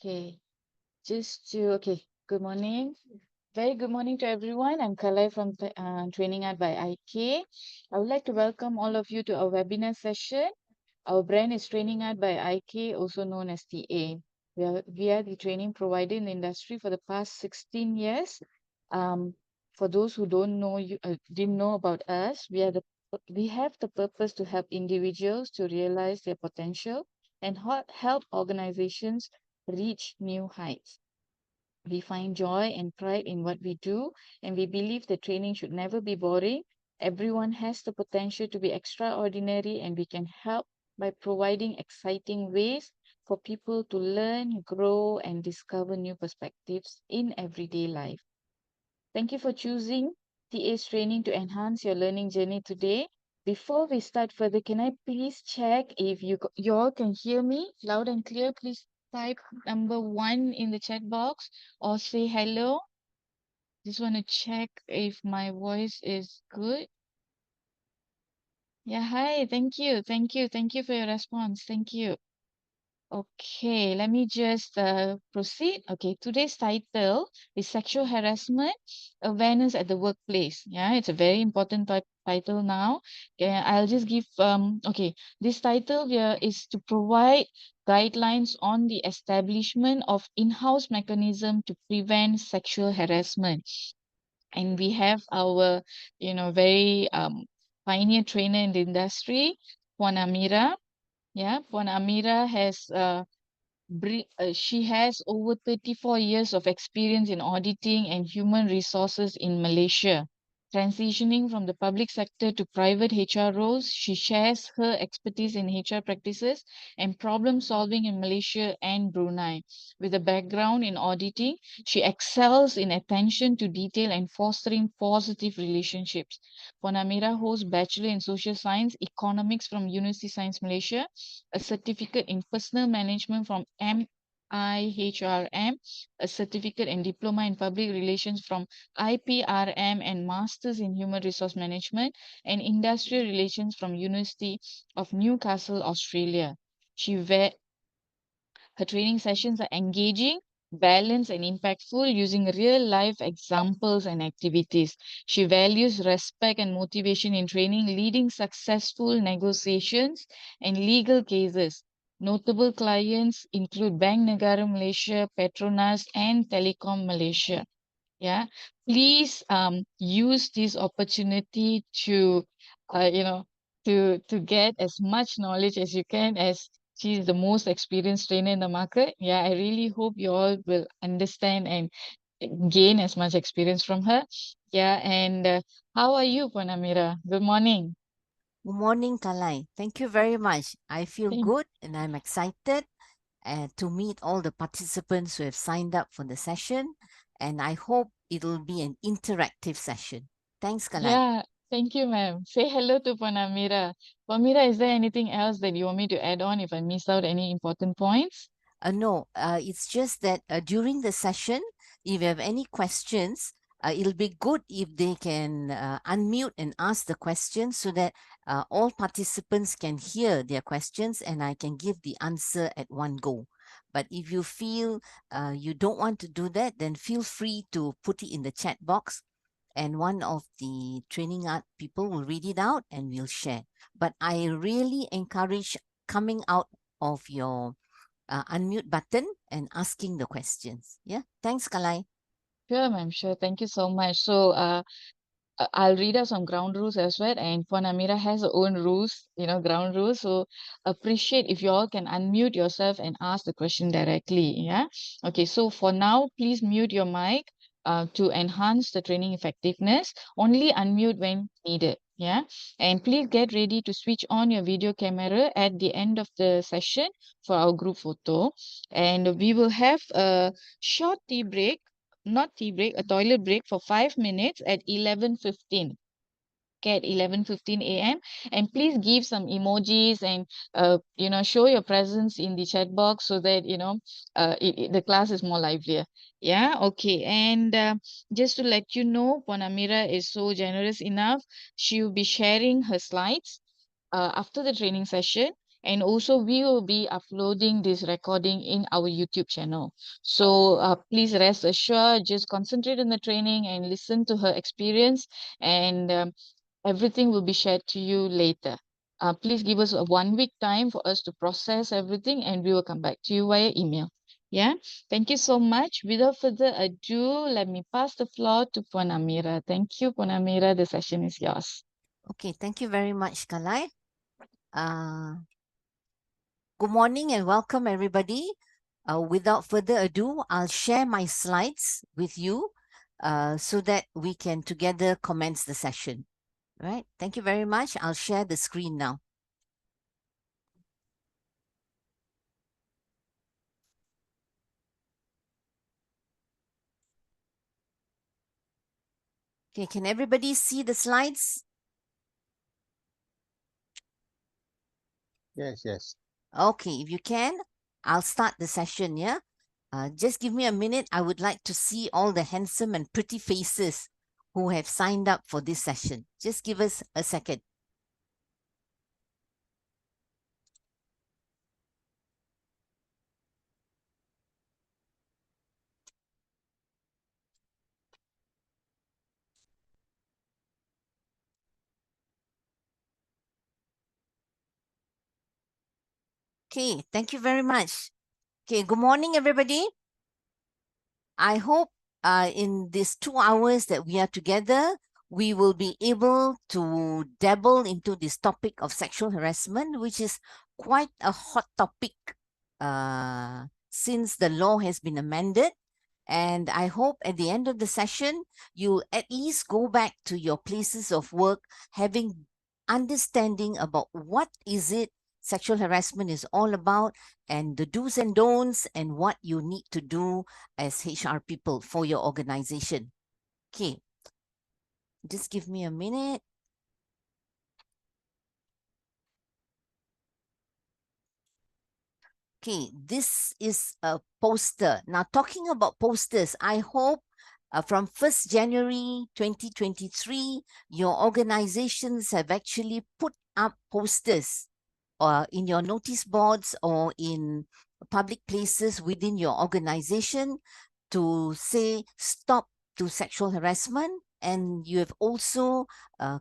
Okay, okay. Good morning. Very good morning to everyone. I'm Kalai from Training Art by IK. I would like to welcome all of you to our webinar session. Our brand is Training Art by IK, also known as TA. We are the training provider in the industry for the past 16 years. For those who didn't know about us, we have the purpose to help individuals to realize their potential and help organizations reach new heights. We find joy and pride in what we do, and we believe that training should never be boring. Everyone has the potential to be extraordinary, and we can help by providing exciting ways for people to learn, grow, and discover new perspectives in everyday life. Thank you for choosing TA's training to enhance your learning journey today. Before we start further, can I please check if you all can hear me loud and clear? Please type number 1 in the chat box or say hello. Just want to check if my voice is good. Yeah, hi. Thank you. Thank you. Thank you for your response. Thank you. Okay, let me just proceed. Okay, today's title is Sexual Harassment Awareness at the Workplace. Yeah, it's a very important title now. Okay, I'll just give, okay, this title here is to provide guidelines on the establishment of in-house mechanism to prevent sexual harassment. And we have our, very pioneer trainer in the industry, Puan Amirah. Yeah, Puan Amirah she has over 34 years of experience in auditing and human resources in Malaysia. Transitioning from the public sector to private HR roles, she shares her expertise in HR practices and problem solving in Malaysia and Brunei. With a background in auditing, she excels in attention to detail and fostering positive relationships. Puan Amirah holds Bachelor in Social Science, Economics from University Science Malaysia, a certificate in Personal Management from MIHRM, a certificate and diploma in Public Relations from IPRM, and Masters in Human Resource Management and Industrial Relations from University of Newcastle, Australia. Her training sessions are engaging, balanced, and impactful using real life examples and activities. She values respect and motivation in training, leading successful negotiations and legal cases. Notable clients include Bank Negara Malaysia, Petronas, and Telekom Malaysia. Yeah, please use this opportunity to, you know, to get as much knowledge as you can, as she's the most experienced trainer in the market. Yeah, I really hope you all will understand and gain as much experience from her. Yeah, and how are you, Panamira? Good morning. Good morning, Kalai. Thank you very much. I feel Thank good and I'm excited to meet all the participants who have signed up for the session. And I hope it'll be an interactive session. Thanks, Kalai. Yeah, thank you, ma'am. Say hello to Panamira. Panamira, is there anything else that you want me to add on if I missed out any important points? No, it's just that during the session, if you have any questions, it'll be good if they can unmute and ask the questions so that all participants can hear their questions and I can give the answer at one go. But if you feel you don't want to do that, then feel free to put it in the chat box and one of the training art people will read it out and we'll share. But I really encourage coming out of your unmute button and asking the questions. Yeah. Thanks, Kalai. Sure, ma'am. Sure. Thank you so much. So, I'll read out some ground rules as well. And Puan Amira has her own rules, ground rules. So appreciate if you all can unmute yourself and ask the question directly. Yeah. Okay. So for now, please mute your mic to enhance the training effectiveness. Only unmute when needed. Yeah. And please get ready to switch on your video camera at the end of the session for our group photo. And we will have a short tea break, not tea break, a toilet break for 5 minutes at 11:15. Okay, at 11:15 a.m. And please give some emojis and show your presence in the chat box so that the class is more livelier. Yeah, okay. And just to let you know, Ponamira is so generous enough. She will be sharing her slides after the training session. And also we will be uploading this recording in our YouTube channel. So please rest assured, just concentrate on the training and listen to her experience, and everything will be shared to you later. Please give us a 1 week time for us to process everything, and we will come back to you via email. Yeah, thank you so much. Without further ado, let me pass the floor to Puan Amirah. Thank you, Puan Amirah. The session is yours. Okay, thank you very much, Kalai. Good morning and welcome, everybody. Without further ado, I'll share my slides with you so that we can together commence the session. All right, thank you very much. I'll share the screen now. Okay, can everybody see the slides? Yes, yes. Okay, if you can, I'll start the session, yeah? Just give me a minute. I would like to see all the handsome and pretty faces who have signed up for this session. Just give us a second. Okay, thank you very much. Okay, good morning, everybody. I hope in these 2 hours that we are together, we will be able to dabble into this topic of sexual harassment, which is quite a hot topic since the law has been amended. And I hope at the end of the session, you'll at least go back to your places of work, having understanding about what is it sexual harassment is all about, and the do's and don'ts, and what you need to do as HR people for your organization. Okay, just give me a minute. Okay, this is a poster. Now, talking about posters, I hope from 1st January 2023, your organizations have actually put up posters in your notice boards or in public places within your organization to say stop to sexual harassment. And you have also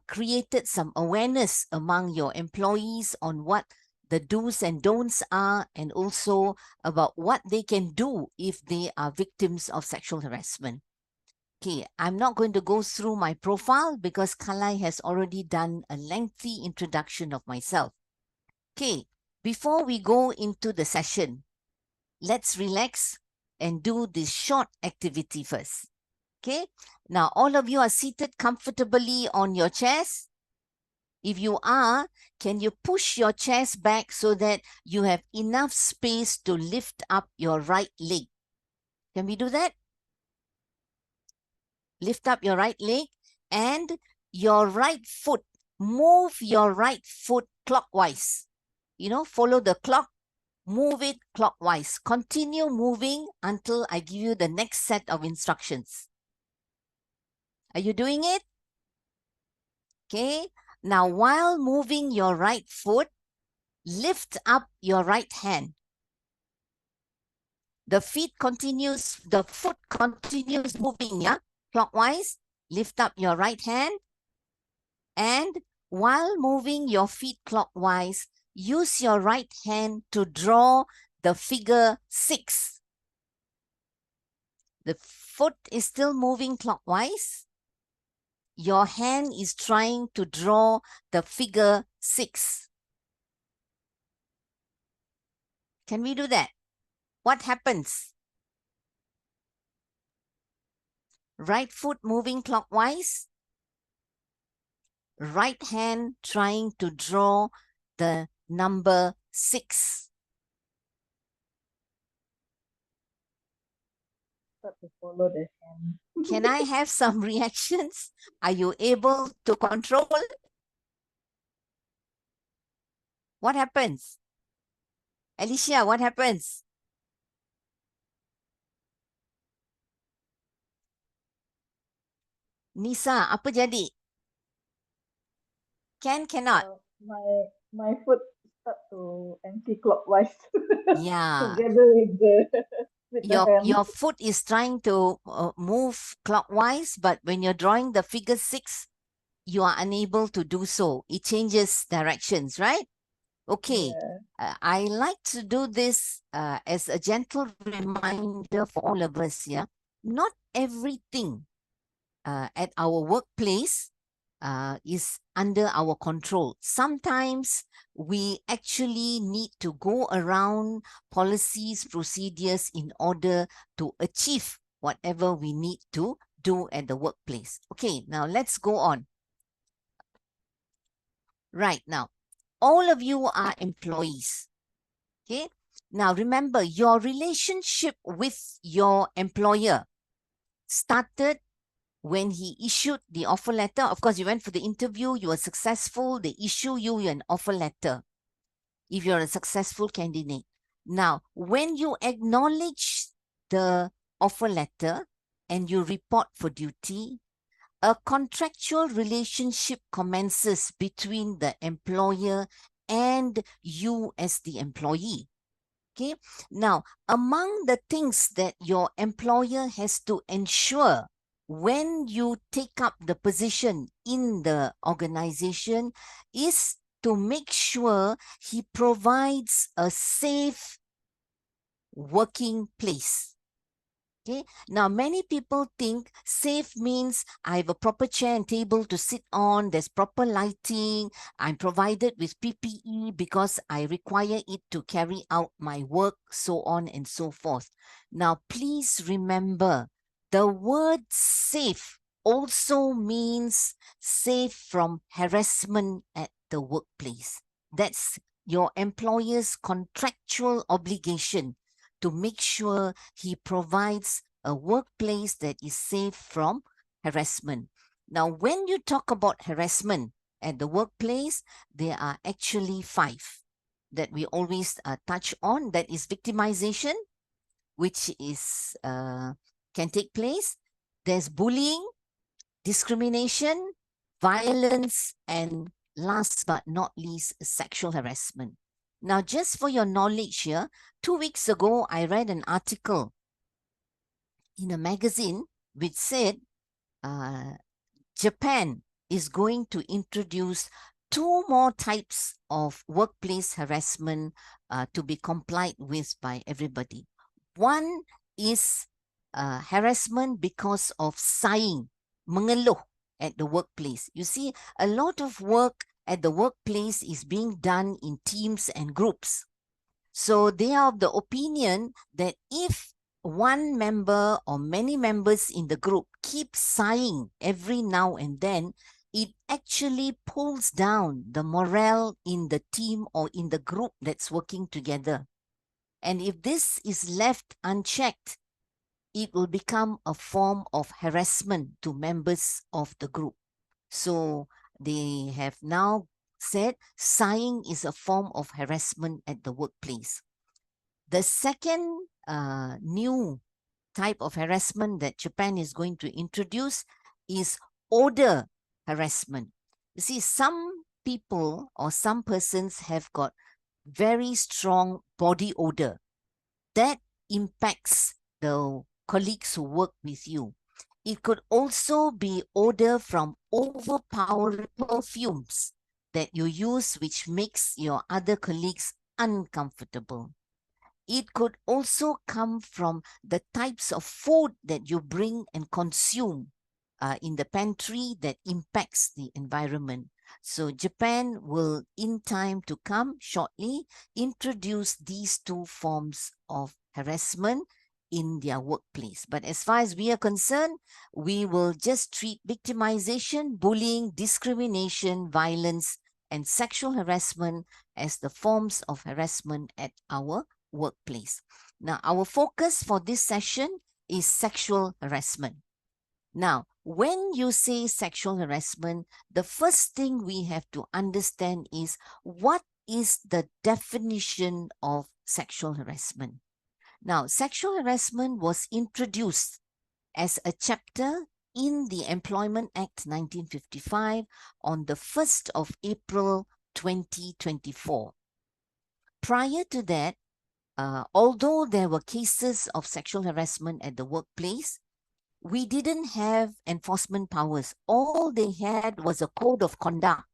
created some awareness among your employees on what the do's and don'ts are, and also about what they can do if they are victims of sexual harassment. Okay, I'm not going to go through my profile because Kalai has already done a lengthy introduction of myself. Okay, before we go into the session, let's relax and do this short activity first. Okay, now all of you are seated comfortably on your chairs. If you are, can you push your chairs back so that you have enough space to lift up your right leg? Can we do that? Lift up your right leg and your right foot. Move your right foot clockwise. Follow the clock. Move it clockwise. Continue moving until I give you the next set of instructions. Are you doing it? Okay. Now, while moving your right foot, lift up your right hand. The foot continues moving, yeah? Clockwise, lift up your right hand. And while moving your feet clockwise, use your right hand to draw the figure 6. The foot is still moving clockwise. Your hand is trying to draw the figure 6. Can we do that? What happens? Right foot moving clockwise. Right hand trying to draw the number 6. Start to follow the hand. Can I have some reactions? Are you able to control? What happens? Alicia, what happens? Nisa, apa jadi? Cannot. My foot Anti-clockwise Yeah, together with the hand. your foot is trying to move clockwise, but when you're drawing the figure 6, you are unable to do so. It changes directions, right? Okay. Yeah. I like to do this as a gentle reminder for all of us, yeah. Not everything at our workplace is under our control. Sometimes we actually need to go around policies, procedures in order to achieve whatever we need to do at the workplace. Okay, now let's go on. Right now, all of you are employees. Okay, now remember, your relationship with your employer started when he issued the offer letter. Of course, you went for the interview, you were successful, they issue you an offer letter if you're a successful candidate. Now, when you acknowledge the offer letter and you report for duty, a contractual relationship commences between the employer and you as the employee. Okay. Now, among the things that your employer has to ensure when you take up the position in the organization is to make sure he provides a safe working place. Okay. Now, many people think safe means I have a proper chair and table to sit on, there's proper lighting, I'm provided with PPE because I require it to carry out my work, so on and so forth. Now, please remember, the word safe also means safe from harassment at the workplace. That's your employer's contractual obligation to make sure he provides a workplace that is safe from harassment. Now, when you talk about harassment at the workplace, there are actually 5 that we always touch on. That is victimization, which is can take place. There's bullying, discrimination, violence, and last but not least, sexual harassment. Now, just for your knowledge here, 2 weeks ago, I read an article in a magazine which said Japan is going to introduce 2 more types of workplace harassment to be complied with by everybody. One is harassment because of sighing, mengeluh at the workplace. You see, a lot of work at the workplace is being done in teams and groups. So they are of the opinion that if one member or many members in the group keep sighing every now and then, it actually pulls down the morale in the team or in the group that's working together. And if this is left unchecked, it will become a form of harassment to members of the group. So they have now said sighing is a form of harassment at the workplace. The second new type of harassment that Japan is going to introduce is odor harassment. You see, some people or some persons have got very strong body odor. That impacts the colleagues who work with you. It could also be odor from overpowering perfumes that you use, which makes your other colleagues uncomfortable. It could also come from the types of food that you bring and consume in the pantry that impacts the environment. So Japan will, in time to come, shortly, introduce these 2 forms of harassment in their workplace. But as far as we are concerned, we will just treat victimization, bullying, discrimination, violence, and sexual harassment as the forms of harassment at our workplace. Now, our focus for this session is sexual harassment. Now, when you say sexual harassment, the first thing we have to understand is what is the definition of sexual harassment. Now, sexual harassment was introduced as a chapter in the Employment Act 1955 on the 1st of April 2024. prior to that, although there were cases of sexual harassment at the workplace, we didn't have enforcement powers. All they had was a code of conduct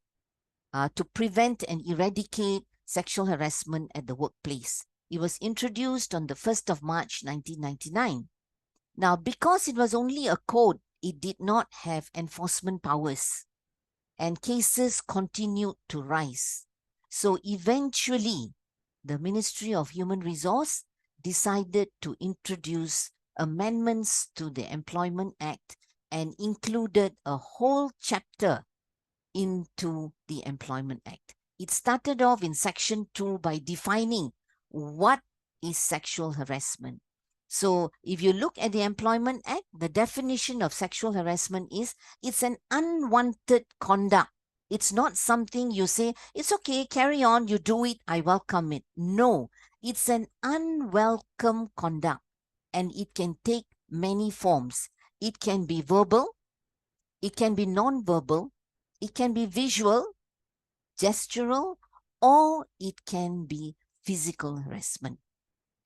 to prevent and eradicate sexual harassment at the workplace. It was introduced on the 1st of March 1999. Now, because it was only a code, it did not have enforcement powers, and cases continued to rise. So eventually, the Ministry of Human Resource decided to introduce amendments to the Employment Act and included a whole chapter into the Employment Act. It started off in Section 2 by defining what is sexual harassment. So if you look at the Employment Act, the definition of sexual harassment is it's an unwanted conduct. It's not something you say, it's okay, carry on, you do it, I welcome it. No, it's an unwelcome conduct, and it can take many forms. It can be verbal, it can be non-verbal, it can be visual, gestural, or it can be physical harassment.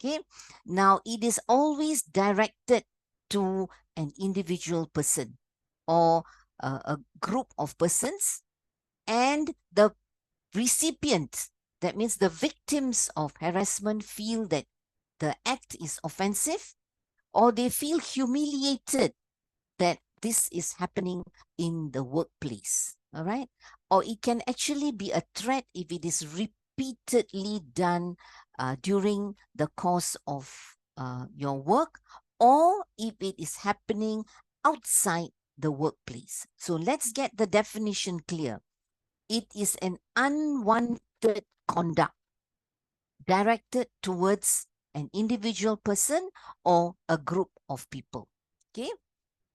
Okay, now it is always directed to an individual person or a group of persons, and the recipient, that means the victims of harassment, feel that the act is offensive, or they feel humiliated that this is happening in the workplace. All right, or it can actually be a threat if it is repeatedly done during the course of your work, or if it is happening outside the workplace. So let's get the definition clear. It is an unwanted conduct directed towards an individual person or a group of people. Okay.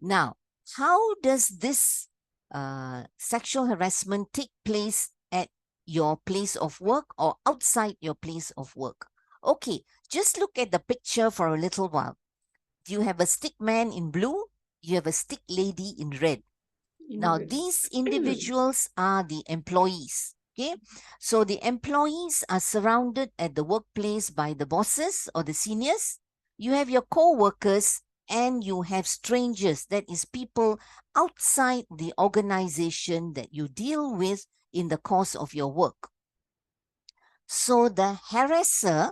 Now, how does this sexual harassment take place at your place of work or outside your place of work? Okay, just look at the picture for a little while. You have a stick man in blue, you have a stick lady in red. Now, these individuals are the employees. Okay, so the employees are surrounded at the workplace by the bosses or the seniors. You have your co-workers, and you have strangers, that is people outside the organization that you deal with in the course of your work. So the harasser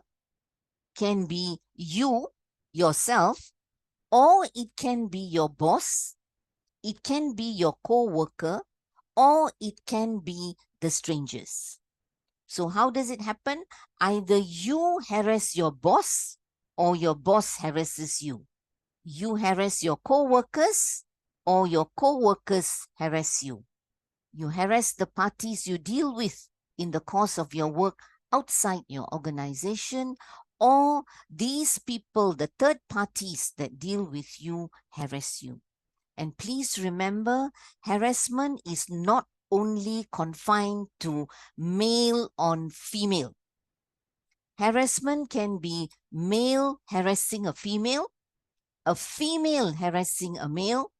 can be you, yourself, or it can be your boss, it can be your co-worker, or it can be the strangers. So how does it happen? Either you harass your boss or your boss harasses you. You harass your co-workers or your co-workers harass you. You harass the parties you deal with in the course of your work outside your organization, or these people, the third parties that deal with you, harass you. And please remember, harassment is not only confined to male on female. Harassment can be male harassing a female harassing a male,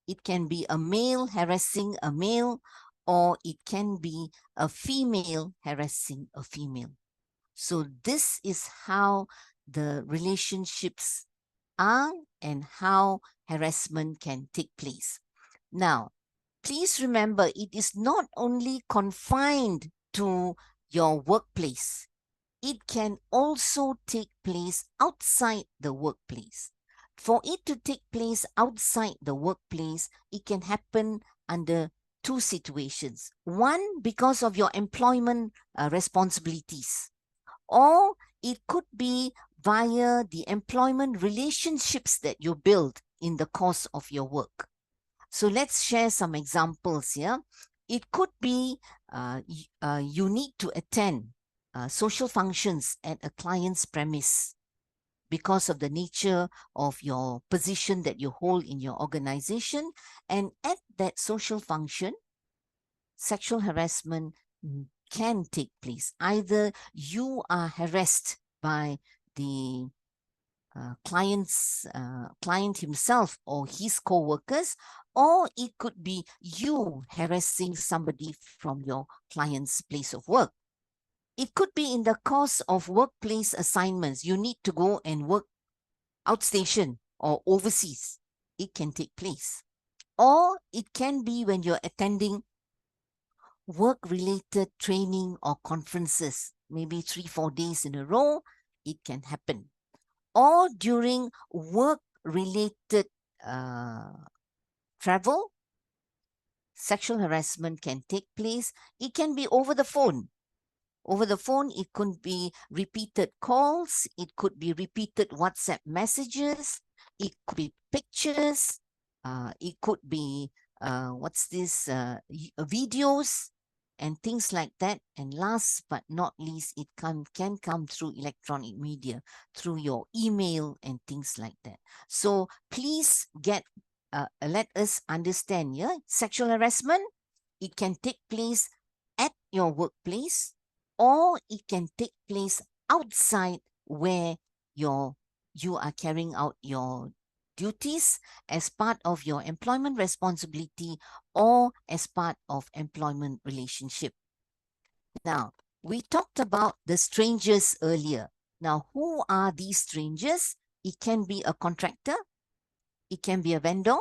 it can be a male harassing a male, or it can be a female harassing a female. So this is how the relationships are and how harassment can take place. Now, please remember, it is not only confined to your workplace. It can also take place outside the workplace. For it to take place outside the workplace, it can happen under two situations. One, because of your employment responsibilities, or it could be via the employment relationships that you build in the course of your work. So let's share some examples here. It could be you need to attend social functions at a client's premise because of the nature of your position that you hold in your organization. And at that social function, sexual harassment can take place. Either you are harassed by the client himself or his co-workers, or it could be you harassing somebody from your client's place of work. It could be in the course of workplace assignments. You need to go and work outstation or overseas. It can take place. Or it can be when you're attending work-related training or conferences, maybe 3-4 days in a row, it can happen. Or during work-related travel, sexual harassment can take place. It can be over the phone. Over the phone, it could be repeated calls. It could be repeated WhatsApp messages. It could be pictures. It could be, videos and things like that. And last but not least, it can come through electronic media, through your email and things like that. So please let us understand, yeah, sexual harassment, it can take place at your workplace, or it can take place outside where you are carrying out your duties as part of your employment responsibility or as part of employment relationship. Now, we talked about the strangers earlier. Now, who are these strangers? It can be a contractor, it can be a vendor,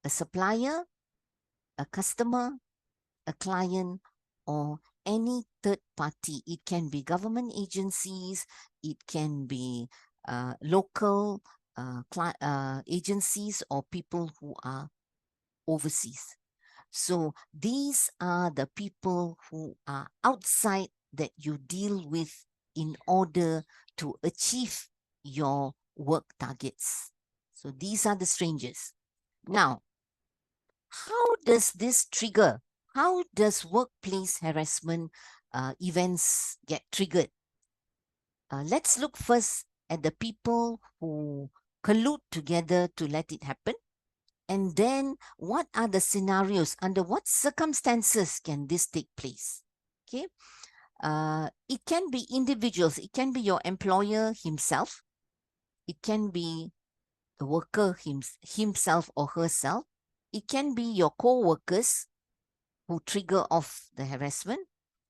a supplier, a customer, a client, or any third party. It can be government agencies, it can be local agencies, or people who are overseas. So these are the people who are outside that you deal with in order to achieve your work targets. So these are the strangers. Now, how does this trigger? How does workplace harassment events get triggered? Let's look first at the people who collude together to let it happen. And then what are the scenarios? Under what circumstances can this take place? Okay. It can be individuals. It can be your employer himself. It can be the worker himself or herself. It can be your co-workers who trigger off the harassment.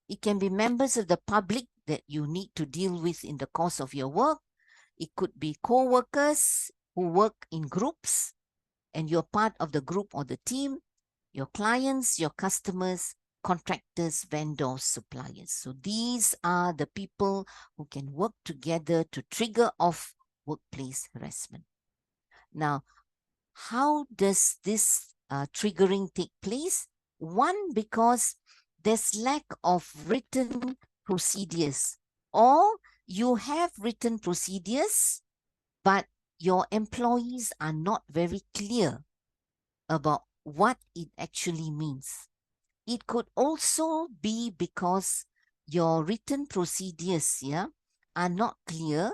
It can be members of the public that you need to deal with in the course of your work. It could be co-workers who work in groups and you're part of the group or the team, your clients, your customers, contractors, vendors, suppliers. So these are the people who can work together to trigger off workplace harassment. Now, how does this triggering take place? One, because there's lack of written procedures, or you have written procedures, but your employees are not very clear about what it actually means. It could also be because your written procedures here are not clear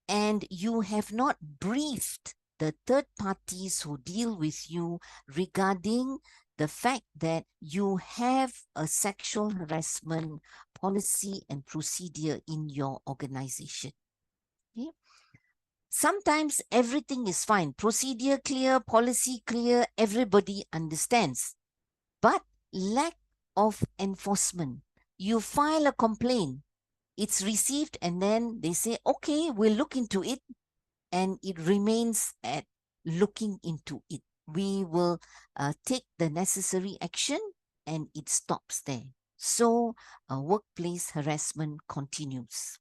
and you have not briefed the third parties who deal with you regarding the fact that you have a sexual harassment policy and procedure in your organization. Okay? Sometimes everything is fine, procedure clear, policy clear, everybody understands, but lack of enforcement. You file a complaint, it's received, and then they say, okay, we'll look into it, and it remains at looking into it. We will take the necessary action, and it stops there. So workplace harassment continues.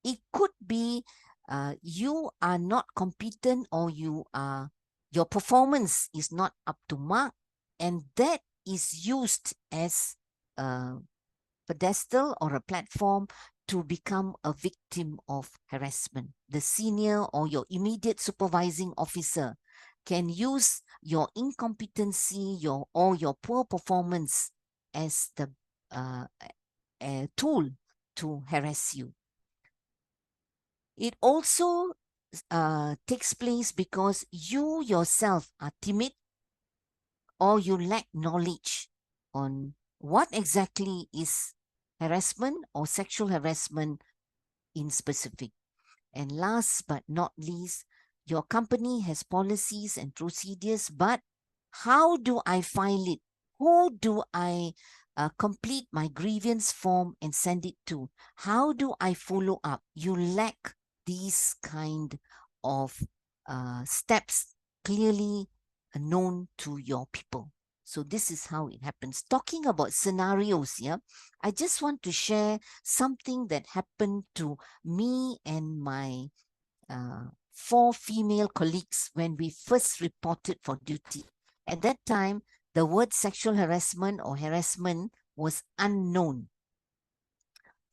It could be you are not competent, or your performance is not up to mark, and that is used as a pedestal or a platform to become a victim of harassment. The senior or your immediate supervising officer can use your incompetency or your poor performance as the a tool to harass you. It also takes place because you yourself are timid, or you lack knowledge on what exactly is harassment or sexual harassment in specific. And last but not least, your company has policies and procedures, but how do I file it? Who do I complete my grievance form and send it to. How do I follow up? You lack these kind of steps clearly known to your people. So this is how it happens. Talking about scenarios here, I just want to share something that happened to me and my 4 female colleagues when we first reported for duty. At that time, the word sexual harassment or harassment was unknown.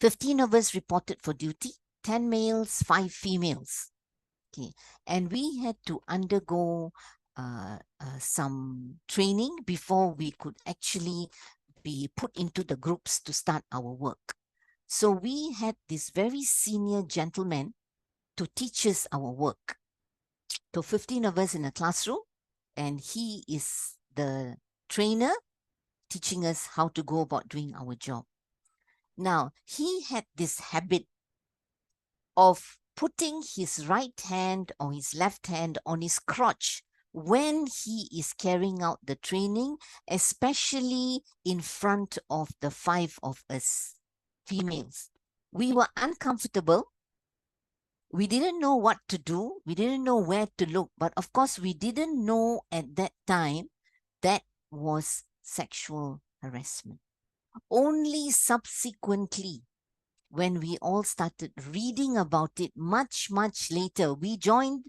15 of us reported for duty, 10 males, 5 females. Okay, and we had to undergo some training before we could actually be put into the groups to start our work. So we had this very senior gentleman to teach us our work. So 15 of us in a classroom, and he is the trainer teaching us how to go about doing our job. Now, he had this habit of putting his right hand or his left hand on his crotch when he is carrying out the training, especially in front of the 5 of us females. We were uncomfortable. We didn't know what to do. We didn't know where to look. But of course, we didn't know at that time that was sexual harassment. Only subsequently, when we all started reading about it much later, we joined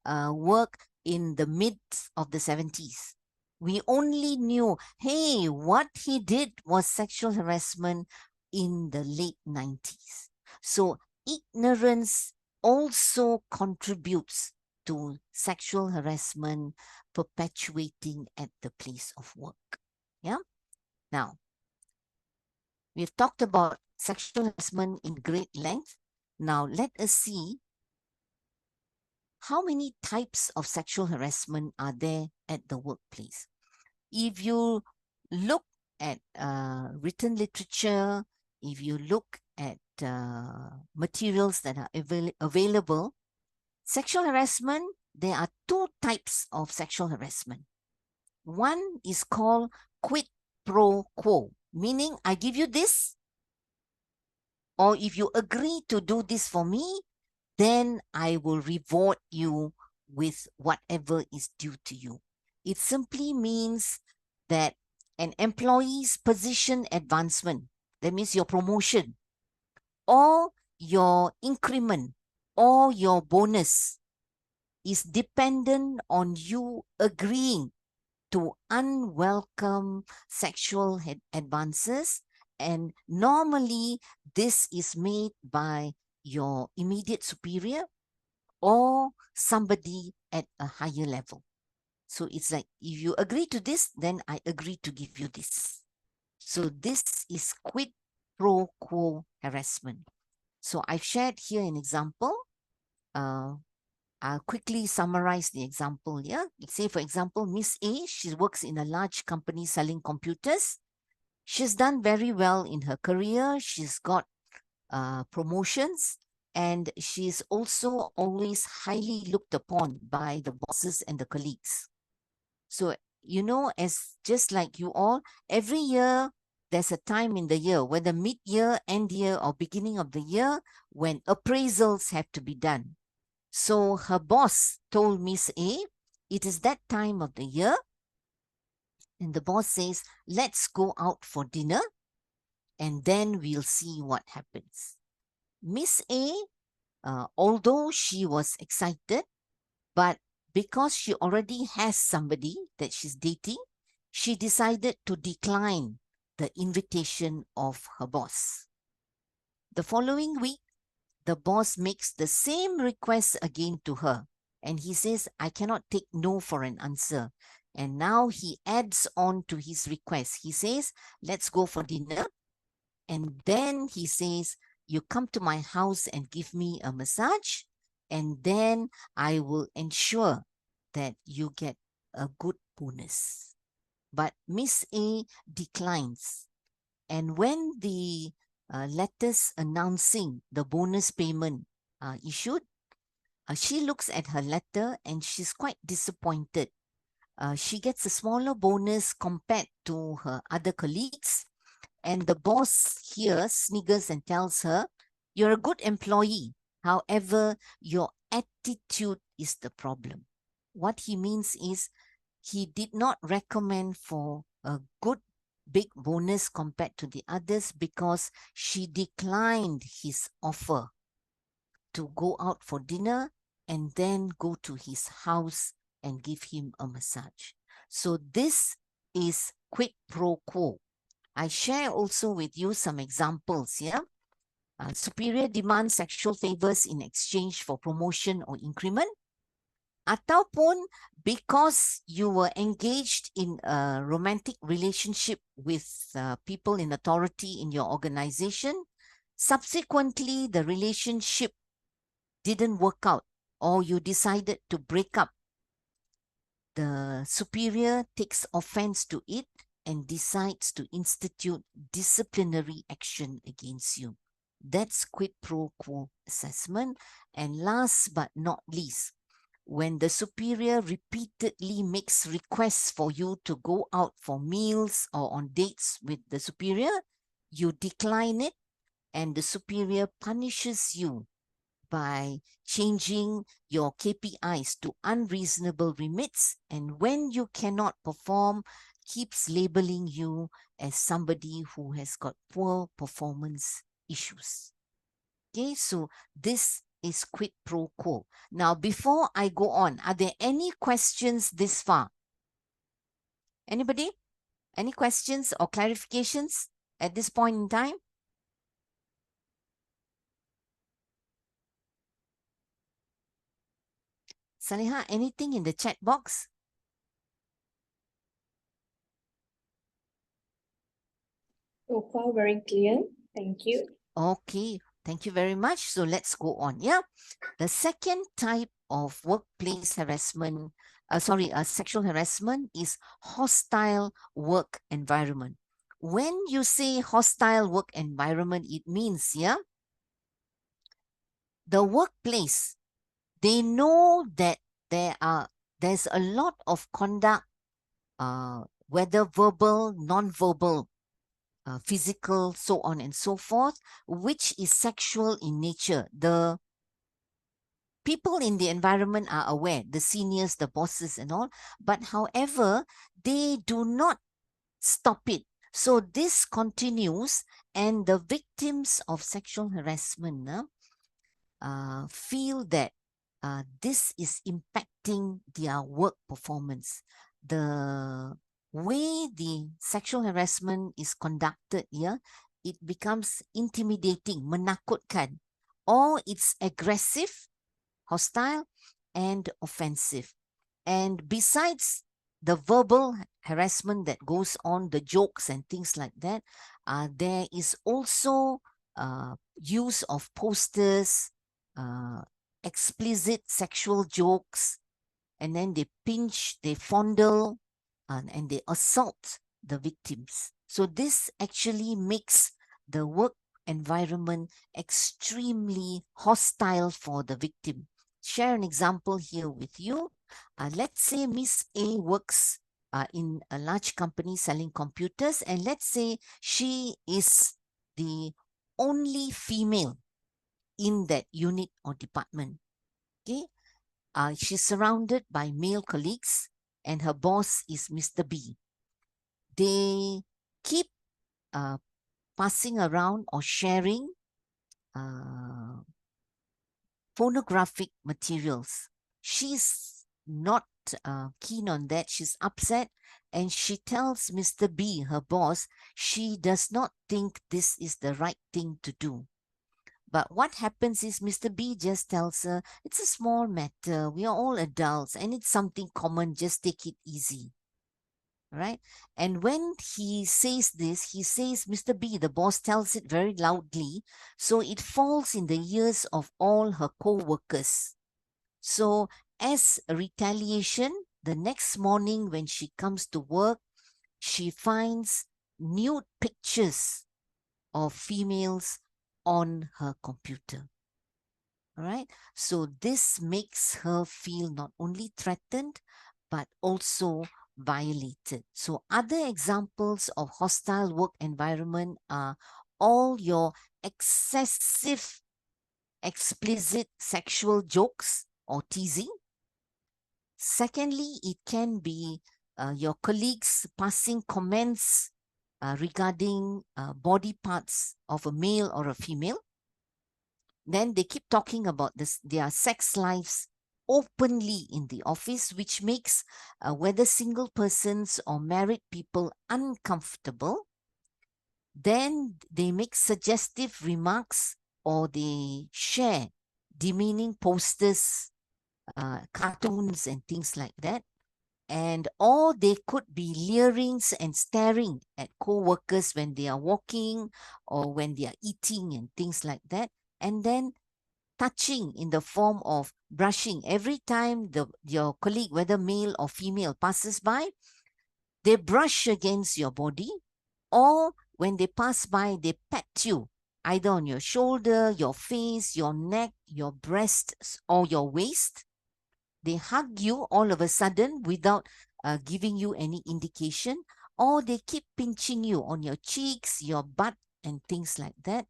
work in the midst of the 70s. We only knew, hey, what he did was sexual harassment in the late 90s. So ignorance also contributes to sexual harassment perpetuating at the place of work. Yeah. Now, we've talked about sexual harassment in great length. Now, let us see how many types of sexual harassment are there at the workplace. If you look at written literature, if you look at materials that are available, sexual harassment, there are 2 types of sexual harassment. One is called quid pro quo, meaning I give you this, or if you agree to do this for me, then I will reward you with whatever is due to you. It simply means that an employee's position advancement, that means your promotion, or your increment, or your bonus, is dependent on you agreeing to unwelcome sexual advances, and normally this is made by your immediate superior or somebody at a higher level. So it's like, if you agree to this, then I agree to give you this. So this is quid pro quo harassment. So I've shared here an example. I'll quickly summarize the example here. Let's say, for example, Miss A, she works in a large company selling computers. She's done very well in her career. She's got promotions, and she's also always highly looked upon by the bosses and the colleagues. So, you know, as just like you all, every year there's a time in the year, whether mid-year, end year, or beginning of the year, when appraisals have to be done. So her boss told Miss A, it is that time of the year, and the boss says, let's go out for dinner, and then we'll see what happens. Miss A, although she was excited, but because she already has somebody that she's dating, she decided to decline the invitation of her boss. The following week, the boss makes the same request again to her, and he says, I cannot take no for an answer. And now he adds on to his request. He says, let's go for dinner. And then he says, you come to my house and give me a massage, and then I will ensure that you get a good bonus. But Miss A declines. And when the letters announcing the bonus payment issued, she looks at her letter and she's quite disappointed. She gets a smaller bonus compared to her other colleagues, And the boss here sniggers and tells her, "You're a good employee. However, your attitude is the problem." What he means is he did not recommend for a good big bonus compared to the others because she declined his offer to go out for dinner and then go to his house and give him a massage. So this is quid pro quo. I share also with you some examples, yeah? Superior demands sexual favors in exchange for promotion or increment. Ataupun because you were engaged in a romantic relationship with people in authority in your organization, subsequently the relationship didn't work out or you decided to break up. The superior takes offense to it and decides to institute disciplinary action against you. That's quid pro quo assessment. And last but not least, when the superior repeatedly makes requests for you to go out for meals or on dates with the superior, you decline it and the superior punishes you by changing your KPIs to unreasonable limits, and when you cannot perform, keeps labeling you as somebody who has got poor performance issues. Okay, so this is quid pro quo. Now, before I go on, are there any questions this far? Anybody? Any questions or clarifications at this point in time? Saliha, anything in the chat box? So far, very clear. Thank you. Okay, thank you very much. So let's go on. Yeah. The second type of workplace harassment, sexual harassment is hostile work environment. When you say hostile work environment, it means, yeah, the workplace, they know that there's a lot of conduct, whether verbal, non-verbal, physical, so on and so forth, which is sexual in nature. The people in the environment are aware, the seniors, the bosses and all, but however, they do not stop it. So this continues and the victims of sexual harassment feel that this is impacting their work performance. The way the sexual harassment is conducted here, it becomes intimidating, menakutkan, or it's aggressive, hostile, and offensive. And besides the verbal harassment that goes on, the jokes and things like that, there is also use of posters, explicit sexual jokes, and then they pinch, they fondle, and they assault the victims. So this actually makes the work environment extremely hostile for the victim. Share an example here with you. Let's say Miss A works in a large company selling computers, and let's say she is the only female in that unit or department. Okay, she's surrounded by male colleagues, and her boss is Mr. B. They keep passing around or sharing pornographic materials. She's not keen on that. She's upset, and she tells Mr. B, her boss, she does not think this is the right thing to do. But what happens is Mr. B just tells her, it's a small matter. We are all adults and it's something common. Just take it easy. Right? And when he says this, he says, Mr. B, the boss tells it very loudly. So it falls in the ears of all her co-workers. So as a retaliation, the next morning when she comes to work, she finds nude pictures of females on her computer. All right. So this makes her feel not only threatened, but also violated. So other examples of hostile work environment are all your excessive, explicit sexual jokes or teasing. Secondly, it can be your colleagues passing comments regarding body parts of a male or a female. Then they keep talking about their sex lives openly in the office, which makes whether single persons or married people uncomfortable. Then they make suggestive remarks or they share demeaning posters, cartoons and things like that. And or they could be leerings and staring at co-workers when they are walking or when they are eating and things like that. And then touching in the form of brushing. Every time your colleague, whether male or female, passes by, they brush against your body, or when they pass by, they pat you either on your shoulder, your face, your neck, your breasts, or your waist. They hug you all of a sudden without giving you any indication, or they keep pinching you on your cheeks, your butt, and things like that.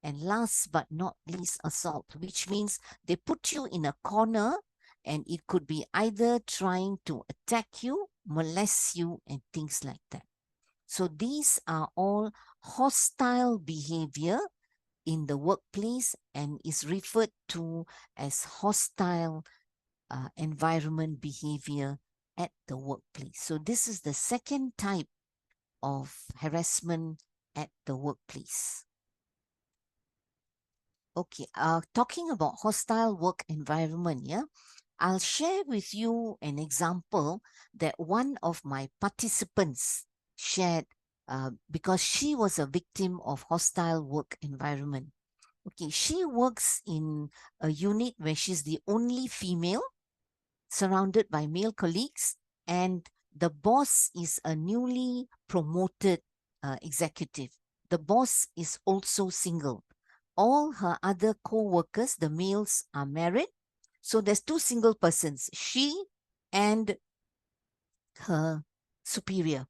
And last but not least, assault, which means they put you in a corner and it could be either trying to attack you, molest you, and things like that. So these are all hostile behavior in the workplace and is referred to as hostile environment behavior at the workplace. So this is the second type of harassment at the workplace. Okay, talking about hostile work environment, yeah, I'll share with you an example that one of my participants shared because she was a victim of hostile work environment. Okay, she works in a unit where she's the only female, surrounded by male colleagues, and the boss is a newly promoted executive. The boss is also single. All her other co-workers, the males, are married. So there's two single persons, she and her superior.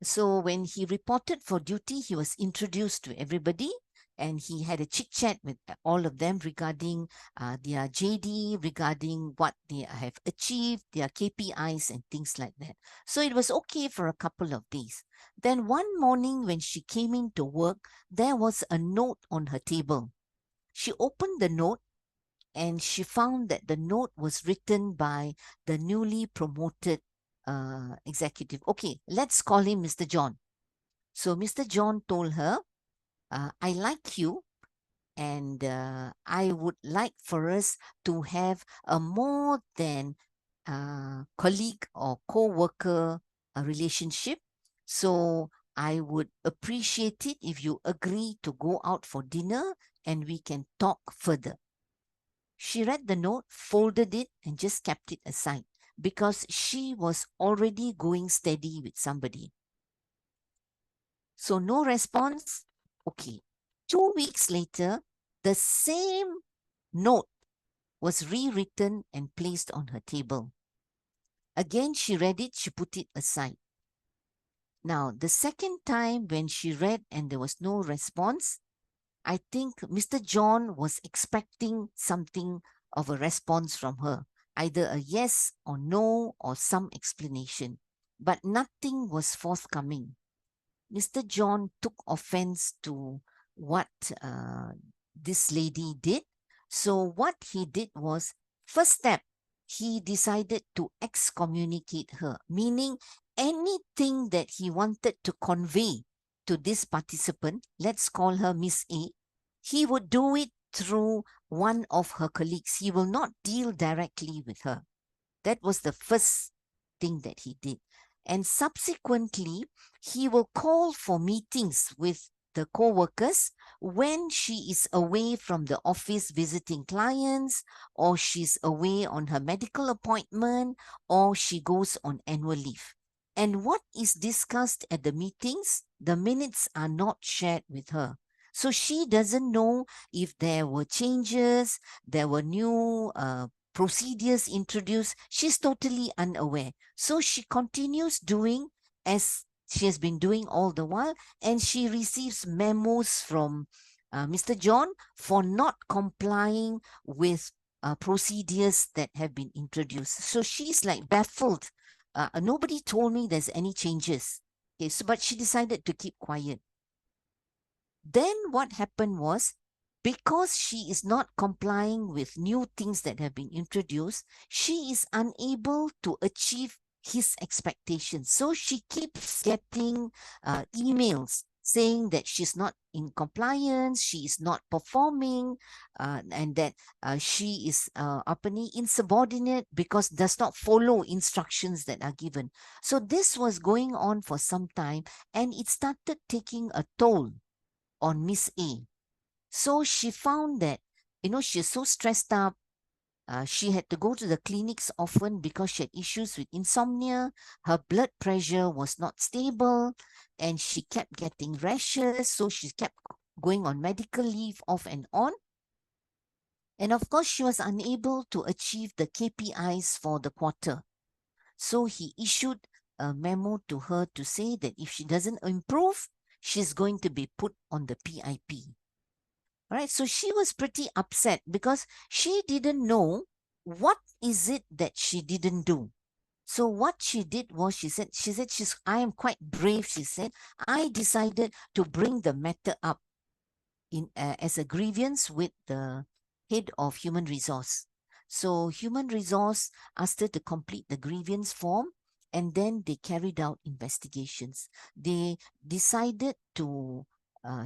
So when he reported for duty, he was introduced to everybody and he had a chit chat with all of them regarding their JD, regarding what they have achieved, their KPIs and things like that. So it was okay for a couple of days. Then one morning when she came into work, there was a note on her table. She opened the note and she found that the note was written by the newly promoted executive. Okay, let's call him Mr. John. So Mr. John told her, I like you and I would like for us to have a more than colleague or co-worker relationship. So I would appreciate it if you agree to go out for dinner and we can talk further. She read the note, folded it, and just kept it aside because she was already going steady with somebody. So no response. Okay. 2 weeks later, the same note was rewritten and placed on her table. Again, she read it, she put it aside. Now, the second time when she read and there was no response, I think Mr. John was expecting something of a response from her, either a yes or no or some explanation, but nothing was forthcoming. Mr. John took offense to what this lady did. So what he did was, first step, he decided to excommunicate her, meaning anything that he wanted to convey to this participant, let's call her Miss A, he would do it through one of her colleagues. He will not deal directly with her. That was the first thing that he did. And subsequently, he will call for meetings with the co-workers when she is away from the office visiting clients, or she's away on her medical appointment, or she goes on annual leave. And what is discussed at the meetings, the minutes are not shared with her. So she doesn't know if there were changes, there were new procedures introduced, she's totally unaware. So she continues doing as she has been doing all the while, and she receives memos from Mr. John for not complying with procedures that have been introduced. So she's like baffled. Nobody told me there's any changes. Okay, so but she decided to keep quiet. Then what happened was, because she is not complying with new things that have been introduced, she is unable to achieve his expectations. So she keeps getting emails saying that she's not in compliance, she is not performing, and that she is insubordinate because does not follow instructions that are given. So this was going on for some time, and it started taking a toll on Miss A. So she found that, she's so stressed up. She had to go to the clinics often because she had issues with insomnia. Her blood pressure was not stable, and she kept getting rashes. So she kept going on medical leave off and on. And of course, she was unable to achieve the KPIs for the quarter. So he issued a memo to her to say that if she doesn't improve, she's going to be put on the PIP. All right, so she was pretty upset because she didn't know what is it that she didn't do. So what she did was she said I am quite brave. She said, I decided to bring the matter up in as a grievance with the head of human resource. So human resource asked her to complete the grievance form, and then they carried out investigations. They decided to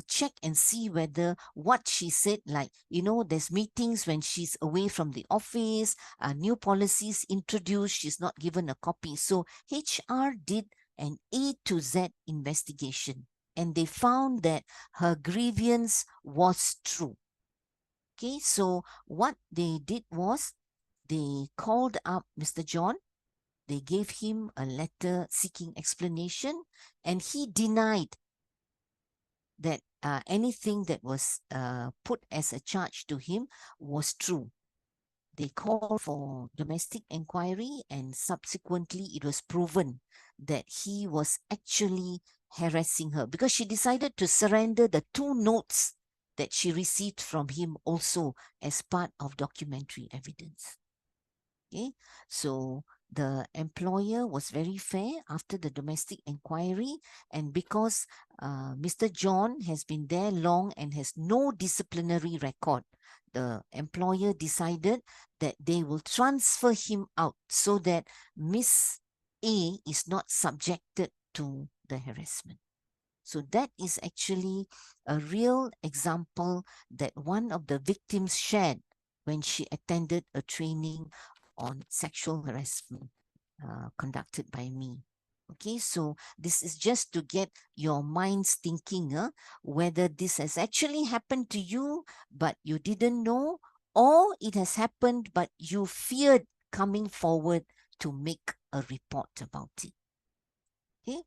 check and see whether what she said, like, there's meetings when she's away from the office, new policies introduced, she's not given a copy. So HR did an A to Z investigation, and they found that her grievance was true. Okay, so what they did was they called up Mr. John. They gave him a letter seeking explanation, and he denied that anything that was put as a charge to him was true. They called for domestic inquiry, and subsequently it was proven that he was actually harassing her because she decided to surrender the 2 notes that she received from him also as part of documentary evidence. Okay, so the employer was very fair after the domestic inquiry, and because Mr. John has been there long and has no disciplinary record, the employer decided that they will transfer him out so that Miss A is not subjected to the harassment. So that is actually a real example that one of the victims shared when she attended a training on sexual harassment conducted by me. Okay, so this is just to get your minds thinking whether this has actually happened to you, but you didn't know, or it has happened, but you feared coming forward to make a report about it. Okay,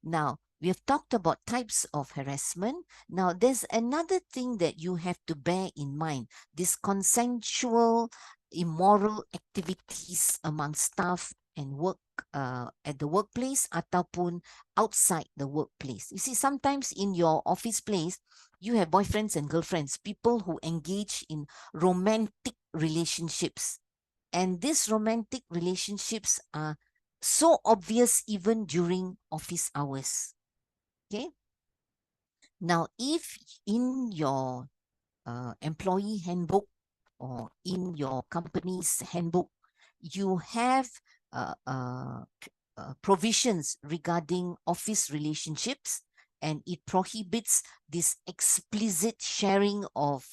now we have talked about types of harassment. Now there's another thing that you have to bear in mind: this consensual immoral activities among staff and work at the workplace ataupun outside the workplace. You see, sometimes in your office place, you have boyfriends and girlfriends, people who engage in romantic relationships. And these romantic relationships are so obvious even during office hours. Okay. Now, if in your employee handbook or in your company's handbook, you have provisions regarding office relationships, and it prohibits this explicit sharing of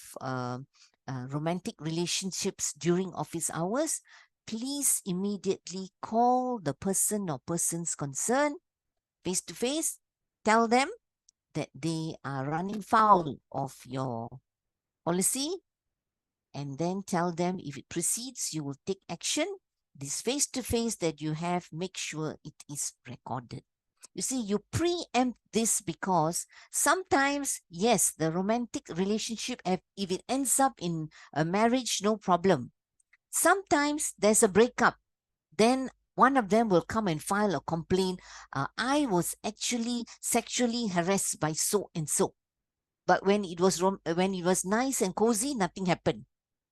romantic relationships during office hours, please immediately call the person or persons concerned face to face, tell them that they are running foul of your policy, and then tell them if it proceeds, you will take action. This face-to-face that you have, make sure it is recorded. You see, you preempt this because sometimes, yes, the romantic relationship, if it ends up in a marriage, no problem. Sometimes there's a breakup. Then one of them will come and file a complaint. I was actually sexually harassed by so and so. But when it was nice and cozy, nothing happened.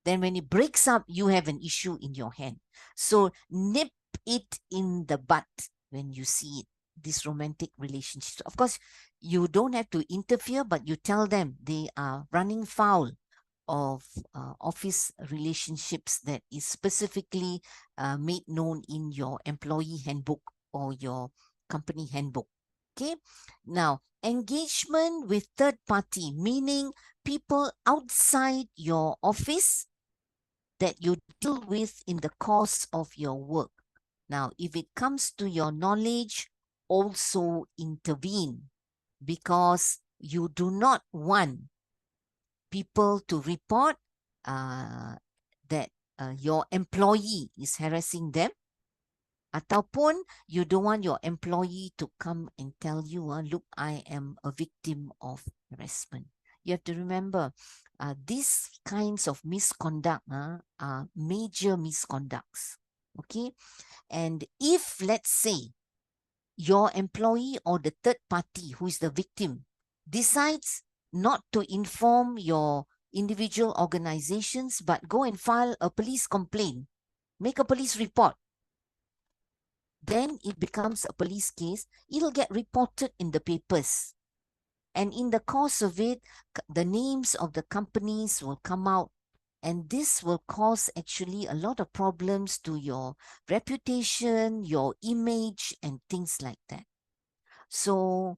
Then when it breaks up, you have an issue in your hand. So nip it in the bud when you see it, this romantic relationship. Of course, you don't have to interfere, but you tell them they are running foul of office relationships that is specifically made known in your employee handbook or your company handbook. Okay. Now, engagement with third party, meaning people outside your office that you deal with in the course of your work. Now, if it comes to your knowledge, also intervene, because you do not want people to report that your employee is harassing them, ataupun you don't want your employee to come and tell you, look, I am a victim of harassment. You have to remember, these kinds of misconduct are major misconducts. Okay? And if, let's say, your employee or the third party who is the victim decides not to inform your individual organizations, but go and file a police complaint, make a police report, then it becomes a police case. It'll get reported in the papers. And in the course of it, the names of the companies will come out. And this will cause actually a lot of problems to your reputation, your image, and things like that. So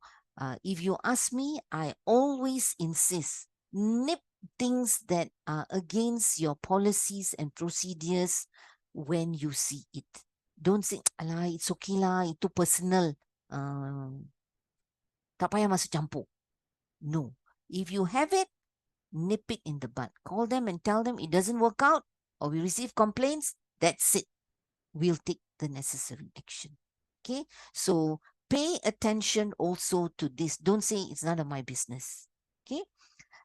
if you ask me, I always insist, nip things that are against your policies and procedures when you see it. Don't say, alah, it's okay lah, itu personal. Tak payah masuk campur. No. If you have it, nip it in the bud. Call them and tell them it doesn't work out, or we receive complaints, that's it. We'll take the necessary action. Okay? So pay attention also to this. Don't say it's none of my business. Okay?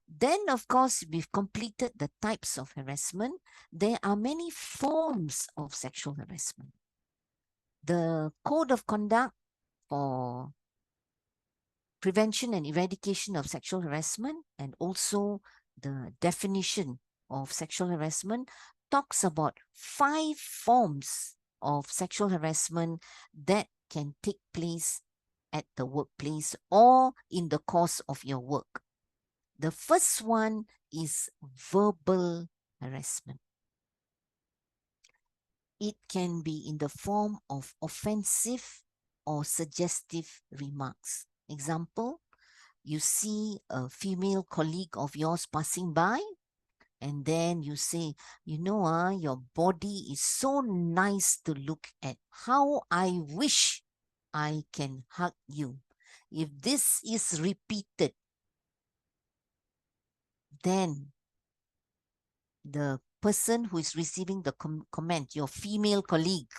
Then, of course, we've completed the types of harassment. There are many forms of sexual harassment. The Code of Conduct for Prevention and Eradication of Sexual Harassment, and also the definition of sexual harassment, talks about 5 forms of sexual harassment that can take place at the workplace or in the course of your work. The first one is verbal harassment. It can be in the form of offensive or suggestive remarks. Example, you see a female colleague of yours passing by, and then you say, you know, your body is so nice to look at. How I wish I can hug you. If this is repeated, then the person who is receiving the comment, your female colleague,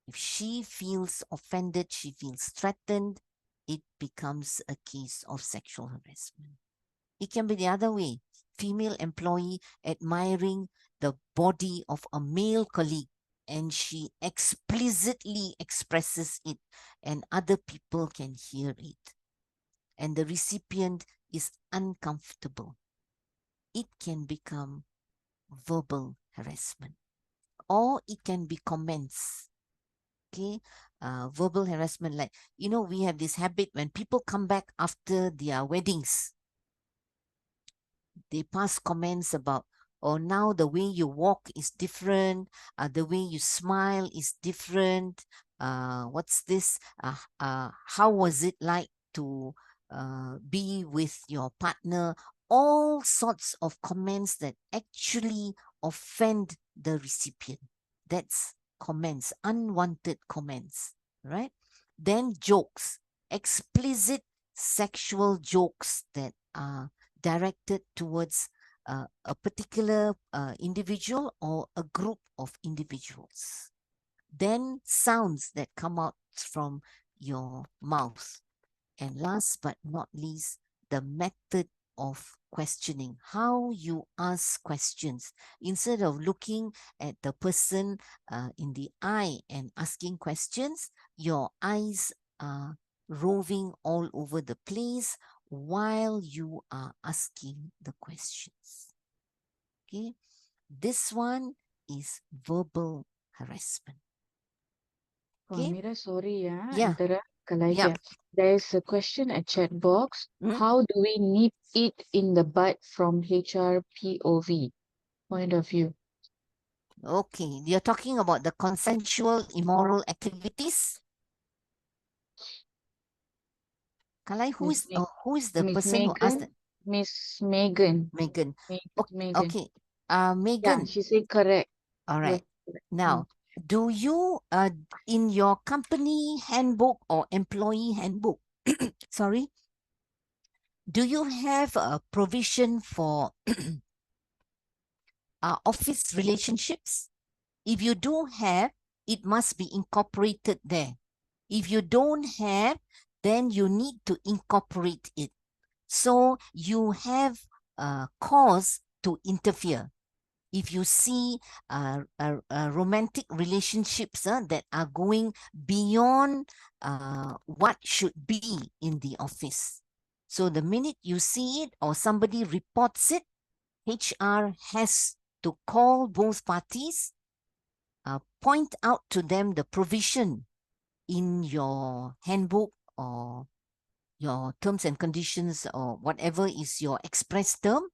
if she feels offended, she feels threatened, it becomes a case of sexual harassment. It can be the other way. Female employee admiring the body of a male colleague, and she explicitly expresses it, and other people can hear it, and the recipient is uncomfortable. It can become verbal harassment, or it can be comments. Okay, verbal harassment, like, we have this habit when people come back after their weddings, they pass comments about, oh, now the way you walk is different, the way you smile is different, what's this, how was it like to be with your partner? All sorts of comments that actually offend the recipient. That's comments, unwanted comments, right? Then jokes, explicit sexual jokes that are directed towards a particular individual or a group of individuals. Then sounds that come out from your mouth. And last but not least, the method of questioning, how you ask questions. Instead of looking at the person in the eye and asking questions, your eyes are roving all over the place while you are asking the questions. Okay, this one is verbal harassment. Oh, Okay, Amirah, sorry, yeah, Kalaikia. There is a question at chat box. How do we nip it in the bud from HR POV point of view? Okay, you're talking about the consensual immoral activities. Kalai, who Miss is the person who asked that? Miss Megan. Megan. Megan. Okay. Yeah, Megan. she said correct. All right. Correct. Now, do you in your company handbook or employee handbook, sorry, do you have a provision for office relationships? If you do have, it must be incorporated there. If you don't have, then you need to incorporate it. So you have a cause to interfere. If you see romantic relationships that are going beyond what should be in the office. So the minute you see it or somebody reports it, HR has to call both parties, point out to them the provision in your handbook or your terms and conditions or whatever is your express term,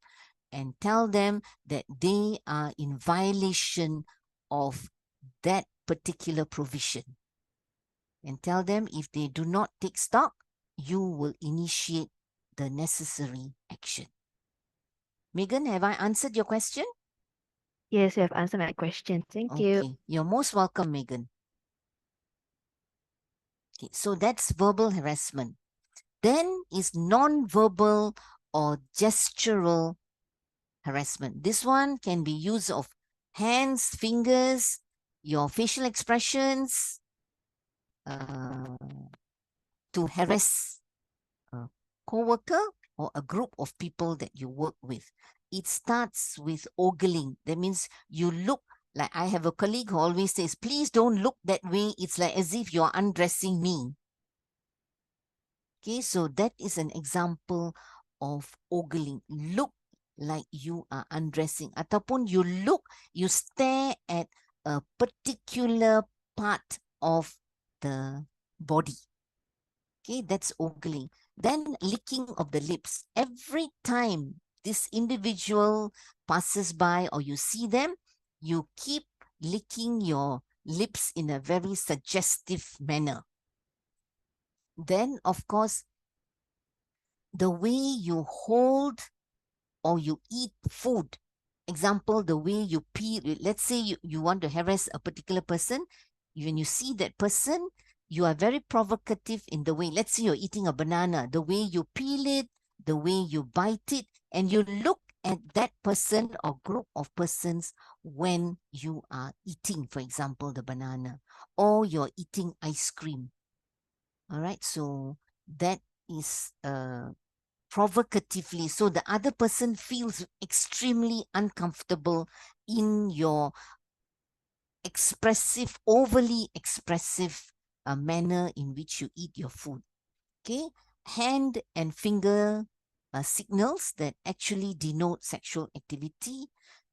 and tell them that they are in violation of that particular provision. And tell them if they do not take stock, you will initiate the necessary action. Megan, have I answered your question? Yes, you have answered my question. Thank you. Okay, you're most welcome, Megan. Okay, so that's verbal harassment. Then is non-verbal or gestural harassment. This one can be use of hands, fingers, your facial expressions to harass a co-worker or a group of people that you work with. It starts with ogling. That means you look, like I have a colleague who always says, please don't look that way. It's like as if you're undressing me. Okay, so that is an example of ogling. Look like you are undressing. Ataupun you stare at a particular part of the body. Okay, that's ogling. Then licking of the lips. Every time this individual passes by or you see them, you keep licking your lips in a very suggestive manner. Then, of course, the way you hold or you eat food. Example, the way you peel. Let's say you want to harass a particular person. When you see that person, you are very provocative in the way. Let's say you're eating a banana. The way you peel it, the way you bite it, and you look at that person or group of persons when you are eating, for example, the banana, or you're eating ice cream. All right, so that is provocatively, so the other person feels extremely uncomfortable in your expressive, overly expressive manner in which you eat your food. Okay, hand and finger signals that actually denote sexual activity.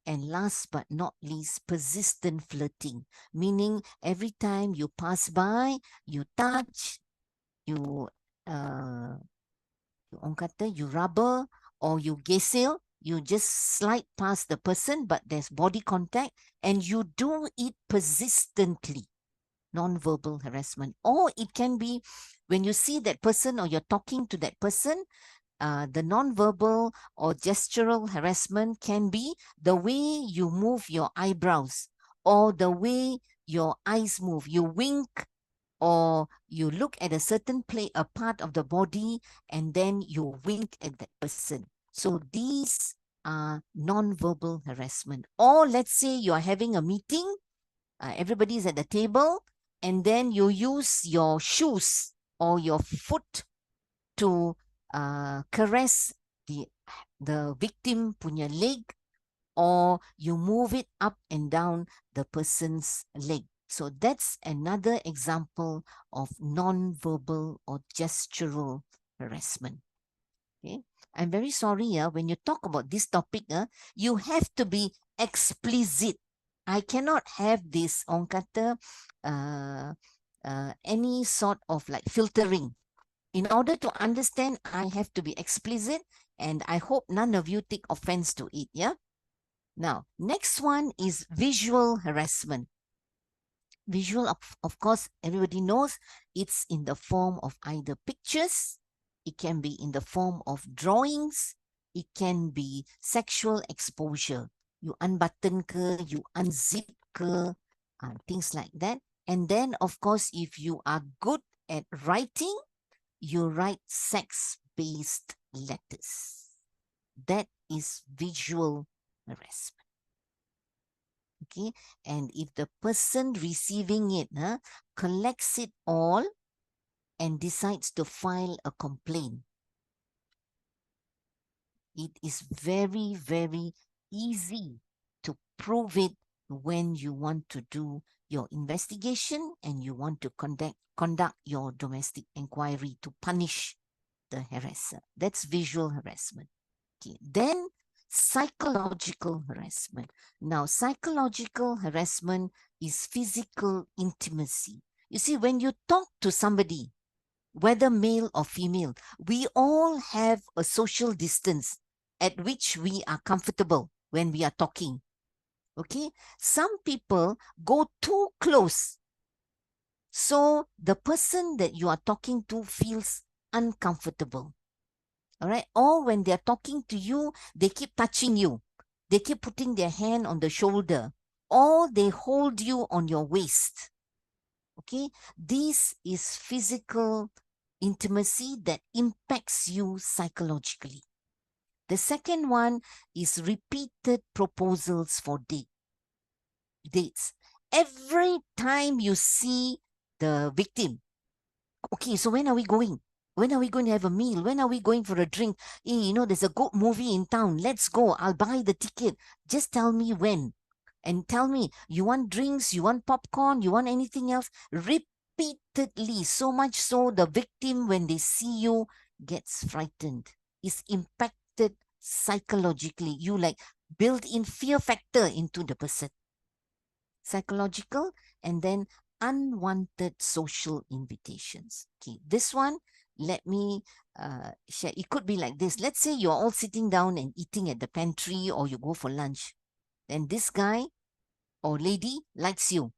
And last but not least, persistent flirting, meaning every time you pass by, you touch, you orang kata you rubber or you gesel, you just slide past the person, but there's body contact, and you do it persistently. Non-verbal harassment. Or it can be when you see that person or you're talking to that person, the non-verbal or gestural harassment can be the way you move your eyebrows or the way your eyes move. You wink or you look at a certain a part of the body and then you wink at that person. So these are non-verbal harassment. Or let's say you are having a meeting, everybody is at the table, and then you use your shoes or your foot to caress the the victim punya leg, or you move it up and down the person's leg. So that's another example of non-verbal or gestural harassment. Okay, I'm very sorry. When you talk about this topic, you have to be explicit. I cannot have this on kata any sort of like filtering. In order to understand, I have to be explicit, and I hope none of you take offense to it. Yeah. Now, next one is visual harassment. Visual, of course, everybody knows it's in the form of either pictures, it can be in the form of drawings, it can be sexual exposure. You unbutton ke, you unzip ke, things like that. And then, of course, if you are good at writing, you write sex-based letters. That is visual harassment. Okay, and if the person receiving it collects it all and decides to file a complaint, it is very, very easy to prove it when you want to do your investigation and you want to conduct your domestic inquiry to punish the harasser. That's visual harassment. Okay. Then psychological harassment. Now, psychological harassment is physical intimacy. You see, when you talk to somebody, whether male or female, we all have a social distance at which we are comfortable when we are talking. Okay? Some people go too close. So the person that you are talking to feels uncomfortable. All right? Or when they're talking to you, they keep touching you. They keep putting their hand on the shoulder. Or they hold you on your waist. Okay? This is physical intimacy that impacts you psychologically. The second one is repeated proposals for dates. Every time you see the victim, okay, so when are we going? When are we going to have a meal? When are we going for a drink? Hey, there's a good movie in town. Let's go. I'll buy the ticket. Just tell me when. And tell me, you want drinks? You want popcorn? You want anything else? Repeatedly, so much so the victim, when they see you, gets frightened. Is impacted psychologically. You like build in fear factor into the person. Psychological, and then unwanted social invitations. Okay, this one, let me share. It could be like this. Let's say you're all sitting down and eating at the pantry, or you go for lunch. Then this guy or lady likes you,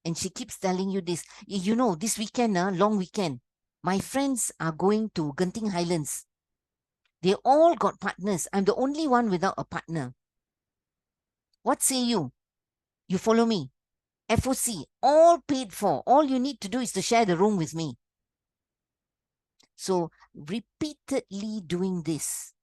and she keeps telling you this. This weekend, long weekend, my friends are going to Genting Highlands. They all got partners. I'm the only one without a partner. What say you? You follow me? FOC, all paid for. All you need to do is to share the room with me. So repeatedly doing this,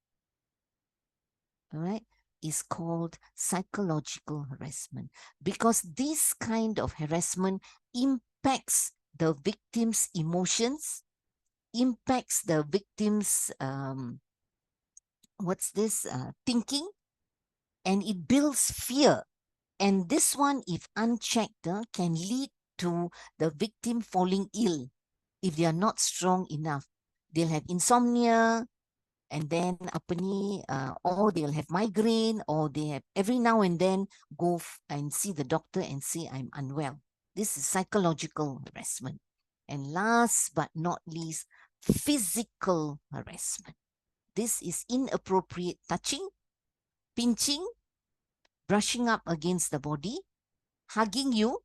all right, is called psychological harassment, because this kind of harassment impacts the victim's emotions, impacts the victim's thinking, and it builds fear. And this one, if unchecked, can lead to the victim falling ill if they are not strong enough. They'll have insomnia, and then or they'll have migraine, or they have every now and then go and see the doctor and say, I'm unwell. This is psychological harassment. And last but not least, physical harassment. This is inappropriate touching, pinching, brushing up against the body, hugging you,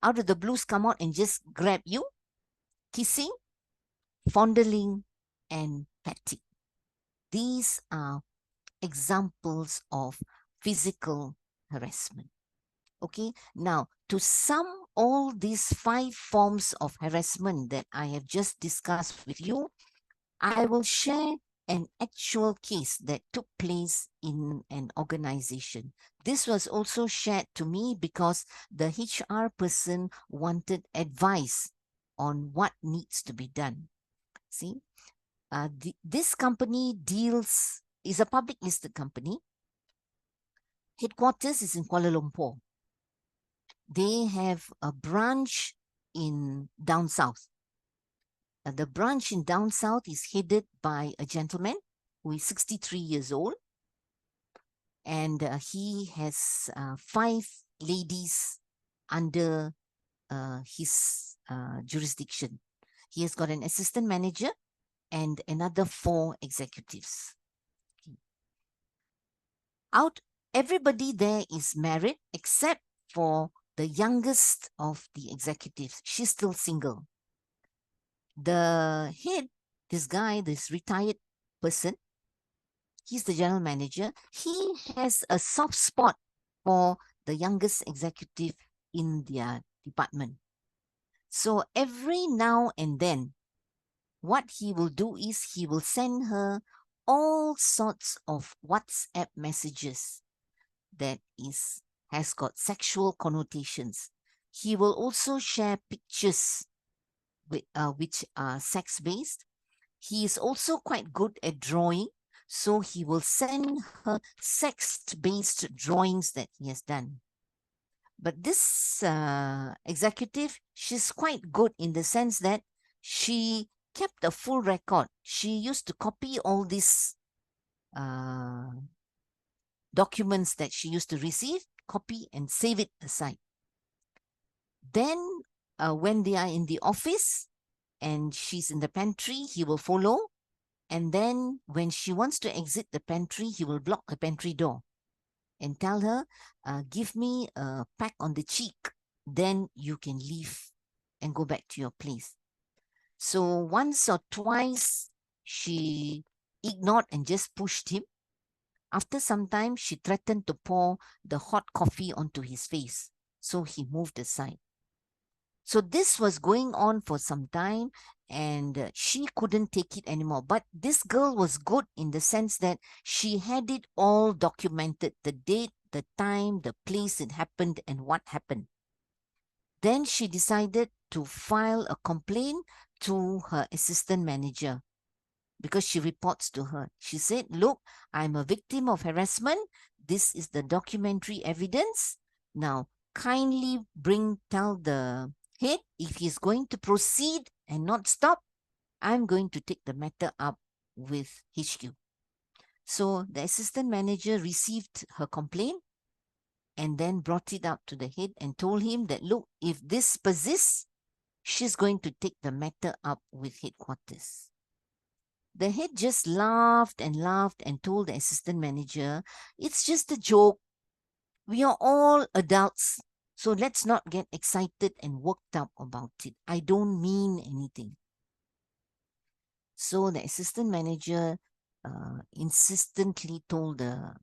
out of the blues come out and just grab you, kissing, fondling, and petting. These are examples of physical harassment. Okay, now to sum all these 5 forms of harassment that I have just discussed with you, I will share an actual case that took place in an organization. This was also shared to me because the HR person wanted advice on what needs to be done. See, this company deals is a public listed company. Headquarters is in Kuala Lumpur. They have a branch in down south. The branch in down south is headed by a gentleman who is 63 years old. And he has 5 ladies under his jurisdiction. He has got an assistant manager and another 4 executives. Everybody there is married except for the youngest of the executives. She's still single. The head, this guy, this retired person, he's the general manager. He has a soft spot for the youngest executive in their department. So every now and then, what he will do is he will send her all sorts of WhatsApp messages that has got sexual connotations. He will also share pictures which are sex-based. He is also quite good at drawing, so he will send her sex-based drawings that he has done. But this executive, she's quite good in the sense that she kept a full record. She used to copy all these documents that she used to receive, copy and save it aside. Then when they are in the office and she's in the pantry, he will follow. And then when she wants to exit the pantry, he will block the pantry door and tell her, give me a peck on the cheek, then you can leave and go back to your place. So once or twice, she ignored and just pushed him. After some time, she threatened to pour the hot coffee onto his face. So he moved aside. So this was going on for some time, and she couldn't take it anymore. But this girl was good in the sense that she had it all documented, the date, the time, the place it happened, and what happened. Then she decided to file a complaint to her assistant manager because she reports to her. She said, look, I'm a victim of harassment. This is the documentary evidence. Now, kindly tell the head, if he's going to proceed and not stop, I'm going to take the matter up with HQ. So the assistant manager received her complaint and then brought it up to the head and told him that, look, if this persists, she's going to take the matter up with headquarters. The head just laughed and told the assistant manager, it's just a joke. We are all adults. So let's not get excited and worked up about it. I don't mean anything. So the assistant manager insistently told the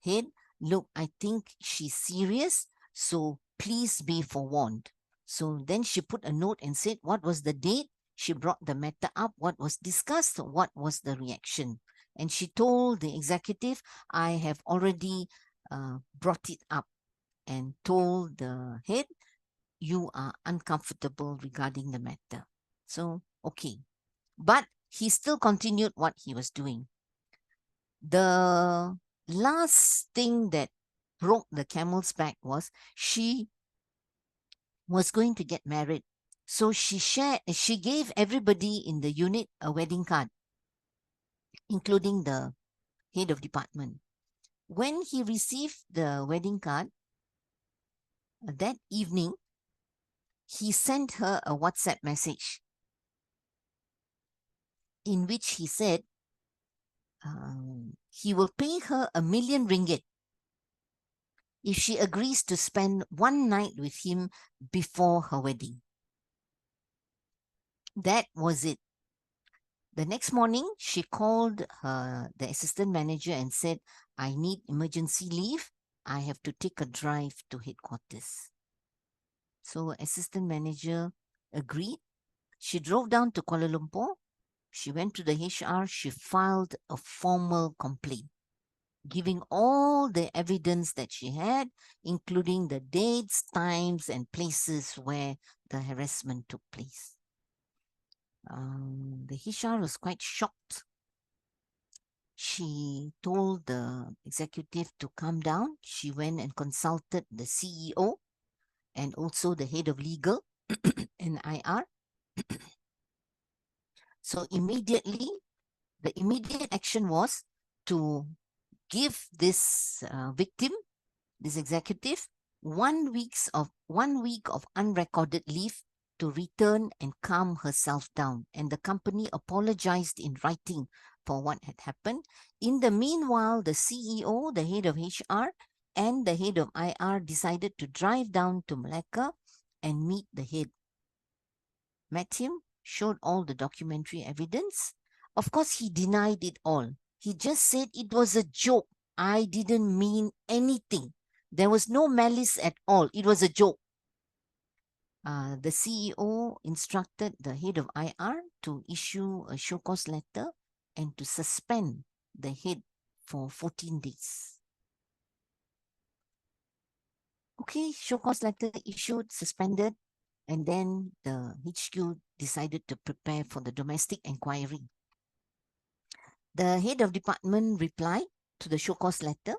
head, look, I think she's serious, so please be forewarned. So then she put a note and said, what was the date? She brought the matter up, what was discussed, what was the reaction. And she told the executive, I have already brought it up and told the head, you are uncomfortable regarding the matter. So, okay. But he still continued what he was doing. The last thing that broke the camel's back was she was going to get married. So she gave everybody in the unit a wedding card, including the head of department. When he received the wedding card, that evening, he sent her a WhatsApp message in which he said he will pay her R1 million if she agrees to spend one night with him before her wedding. That was it. The next morning, she called the assistant manager and said, I need emergency leave. I have to take a drive to headquarters. So assistant manager agreed. She drove down to Kuala Lumpur. She went to the HR. She filed a formal complaint, giving all the evidence that she had, including the dates, times, and places where the harassment took place. The HR was quite shocked. she told the executive to come down. She went and consulted the CEO and also the head of legal and IR. So immediately, the immediate action was to give this victim, this executive, 1 week of unrecorded leave to return and calm herself down. And the company apologized in writing for what had happened. In the meanwhile, the CEO, the head of HR, and the head of IR decided to drive down to Malacca and meet the head. Met him, showed all the documentary evidence. Of course, he denied it all. He just said it was a joke. I didn't mean anything. There was no malice at all. It was a joke. The CEO instructed the head of IR to issue a show cause letter and to suspend the head for 14 days. Okay, show cause letter issued, suspended, and then the HQ decided to prepare for the domestic inquiry. The head of department replied to the show cause letter.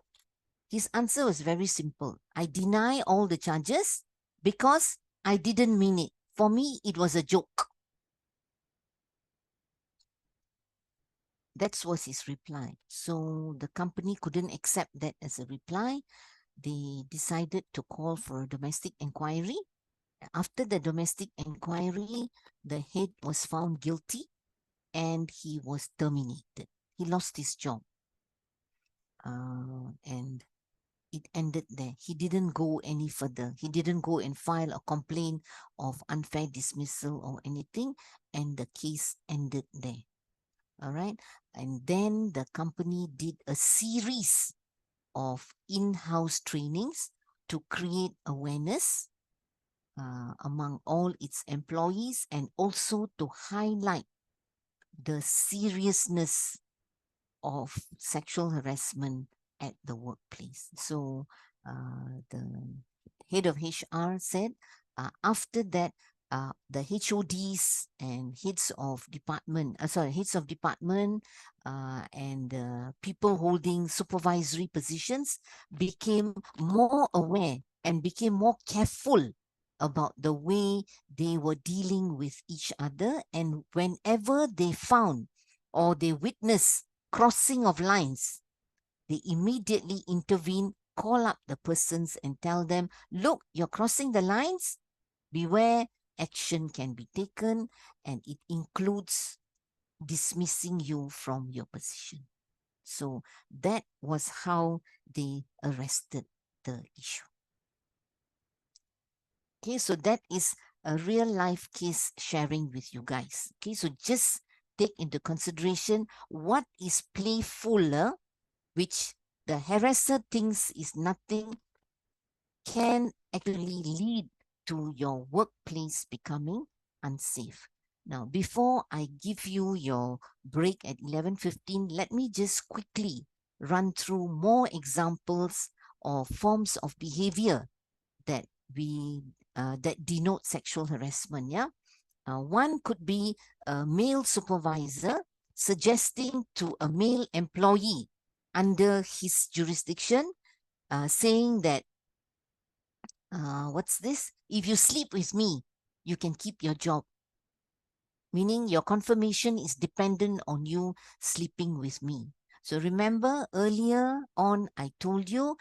His answer was very simple. I deny all the charges because I didn't mean it. For me, it was a joke. That was his reply. So the company couldn't accept that as a reply. They decided to call for a domestic inquiry. After the domestic inquiry, the head was found guilty and he was terminated. He lost his job. And it ended there. He didn't go any further. He didn't go and file a complaint of unfair dismissal or anything, and the case ended there. All right. And then the company did a series of in-house trainings to create awareness among all its employees and also to highlight the seriousness of sexual harassment at the workplace. So the head of HR said after that, the HODs and heads of department and people holding supervisory positions became more aware and became more careful about the way they were dealing with each other. And whenever they found or they witnessed crossing of lines, they immediately intervene, call up the persons and tell them, look, you're crossing the lines, beware, action can be taken, and it includes dismissing you from your position. So that was how they arrested the issue. Okay, so that is a real life case sharing with you guys. Okay, so just take into consideration what is playful, which the harasser thinks is nothing, can actually lead to your workplace becoming unsafe. Now, before I give you your break at 11:15, let me just quickly run through more examples or forms of behavior that that denote sexual harassment. Yeah, one could be a male supervisor suggesting to a male employee under his jurisdiction, saying that, what's this? If you sleep with me, you can keep your job. Meaning your confirmation is dependent on you sleeping with me. So remember earlier on, I told you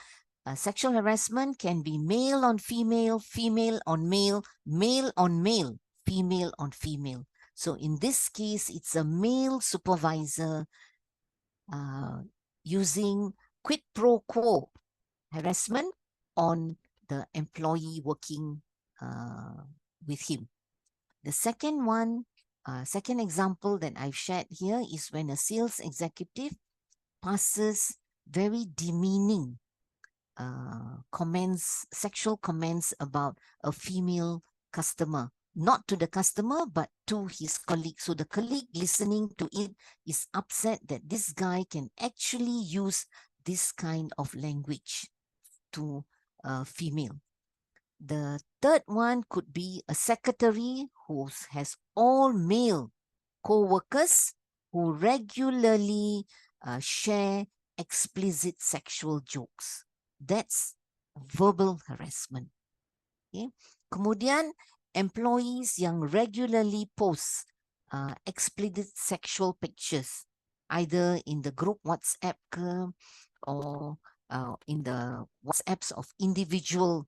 sexual harassment can be male on female, female on male, male on male, female on female. So in this case, it's a male supervisor using quid pro quo harassment on the employee working with him. The second one, second example that I've shared here is when a sales executive passes very demeaning comments, sexual comments about a female customer, not to the customer, but to his colleague. So the colleague listening to it is upset that this guy can actually use this kind of language to a female. The third one could be a secretary who has all male co-workers who regularly share explicit sexual jokes. That's verbal harassment. Okay. Kemudian, employees yang regularly post explicit sexual pictures, either in the group WhatsApp ke, or in the WhatsApps of individual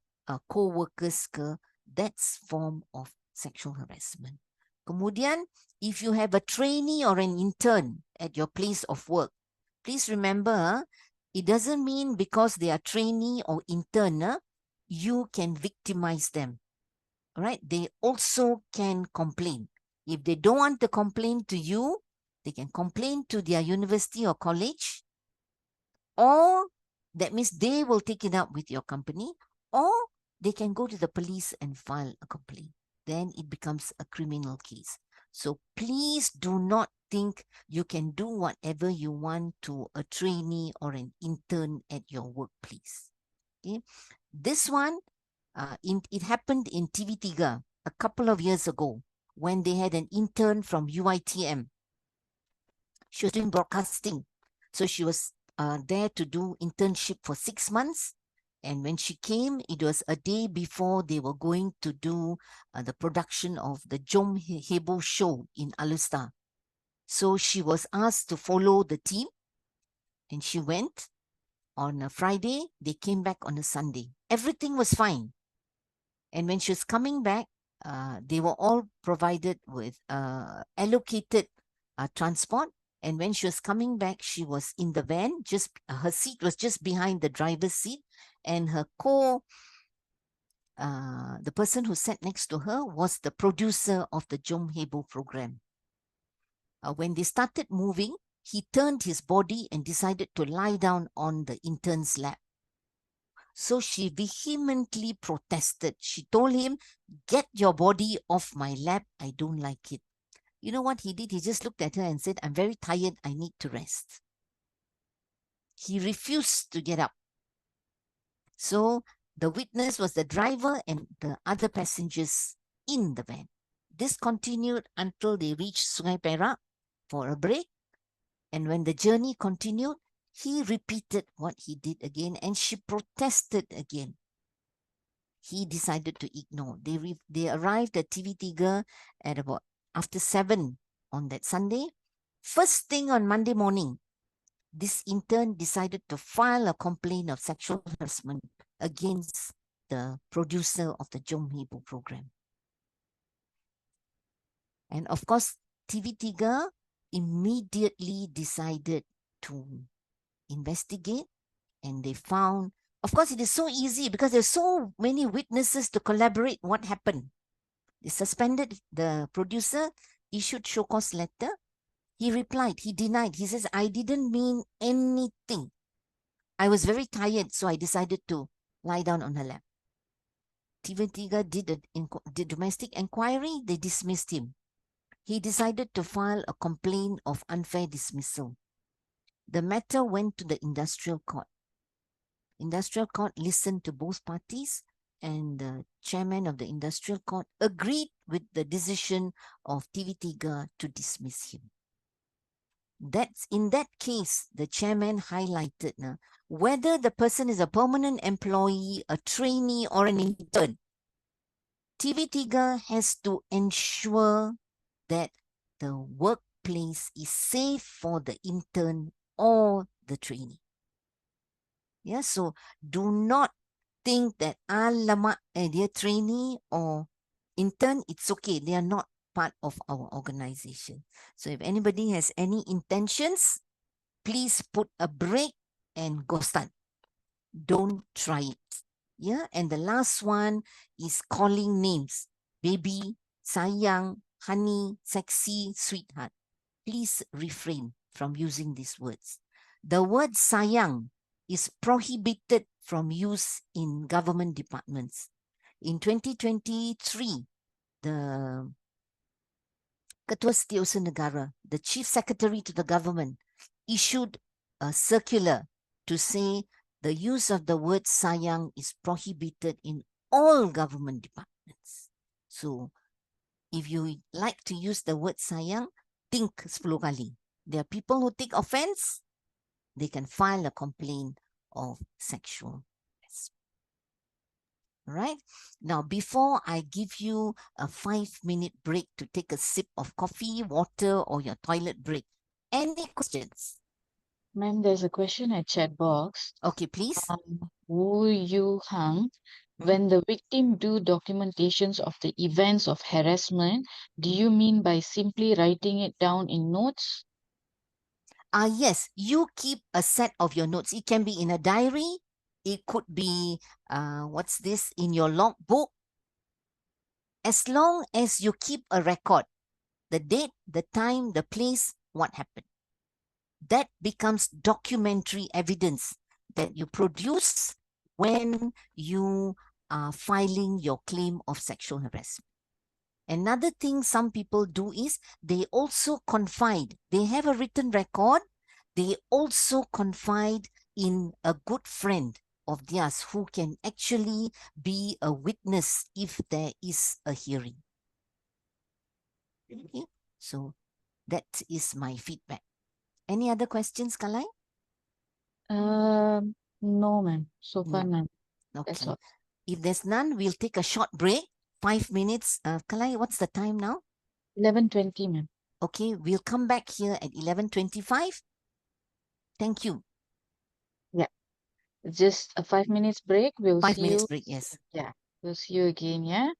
co-workers ke, that's form of sexual harassment. Kemudian, if you have a trainee or an intern at your place of work, please remember, it doesn't mean because they are trainee or intern, you can victimize them. All right? They also can complain. If they don't want to complain to you, they can complain to their university or college, or that means they will take it up with your company, or they can go to the police and file a complaint. Then it becomes a criminal case. So please do not think you can do whatever you want to a trainee or an intern at your workplace. Okay? This one, it happened in TV3 a couple of years ago when they had an intern from UiTM. She was doing broadcasting. So she was there to do internship for 6 months. And when she came, it was a day before they were going to do the production of the 𝐍𝐴𝐵𝐴 show in Alustar. So she was asked to follow the team, and she went on a Friday. They came back on a Sunday. Everything was fine. And when she was coming back, they were all provided with allocated transport. And when she was coming back, she was in the van. Just her seat was just behind the driver's seat, and her the person who sat next to her was the producer of the 𝐍𝐴𝐵𝐴 program. When they started moving, he turned his body and decided to lie down on the intern's lap. So she vehemently protested. She told him, "Get your body off my lap. I don't like it." You know what he did? He just looked at her and said, "I'm very tired. I need to rest." He refused to get up. So the witness was the driver and the other passengers in the van. This continued until they reached Sungai Perak for a break. And when the journey continued, he repeated what he did again, and she protested again. He decided to ignore. They arrived at TV3 at about after 7 on that Sunday. First thing on Monday morning, this intern decided to file a complaint of sexual harassment against the producer of the 𝐍𝐴𝐵𝐴 program. And of course, TV3 immediately decided to investigate, and they found, of course, it is so easy because there's so many witnesses to collaborate what happened. They suspended the producer, issued show cause letter. He replied, he denied. He says, "I didn't mean anything. I was very tired, so I decided to lie down on her lap." TV3 did domestic inquiry. They dismissed him. He decided to file a complaint of unfair dismissal. The matter went to the industrial court. Industrial court listened to both parties, and the chairman of the industrial court agreed with the decision of TV3 to dismiss him. That's in that case, the chairman highlighted whether the person is a permanent employee, a trainee, or an intern. TV3 has to ensure that the workplace is safe for the intern or the trainee. Yeah, so do not think that alamak, dia trainee or intern, it's okay. They are not part of our organization. So if anybody has any intentions, please put a break and go start. Don't try it. Yeah, and the last one is calling names. Baby, sayang, honey, sexy, sweetheart. Please refrain from using these words. The word sayang is prohibited from use in government departments. In 2023, the Ketua Setiausaha Negara, the Chief Secretary to the government, issued a circular to say the use of the word sayang is prohibited in all government departments. So, if you like to use the word sayang, think 10 kali. There are people who take offense, they can file a complaint of sexual harassment. All right. Now, before I give you a 5-minute break to take a sip of coffee, water, or your toilet break, any questions? Ma'am, there's a question at chat box. Okay, please. Woo Yu Hang, when the victim do documentations of the events of harassment, do you mean by simply writing it down in notes? Yes, you keep a set of your notes. It can be in a diary. It could be, what's this, in your logbook. As long as you keep a record, the date, the time, the place, what happened. That becomes documentary evidence that you produce when you are filing your claim of sexual harassment. Another thing some people do is they also confide. They have a written record. They also confide in a good friend of theirs who can actually be a witness if there is a hearing. Okay, so that is my feedback. Any other questions, Kalai? No, ma'am. So far, No. none. That's Okay. all. If there's none, we'll take a short break. 5 minutes. Kalai, what's the time now? 11:20, ma'am. Okay, we'll come back here at 11:25. Thank you. Yeah. Just a 5 minutes break. We'll 5 see minutes you. break, yes. Yeah. We'll see you again, yeah?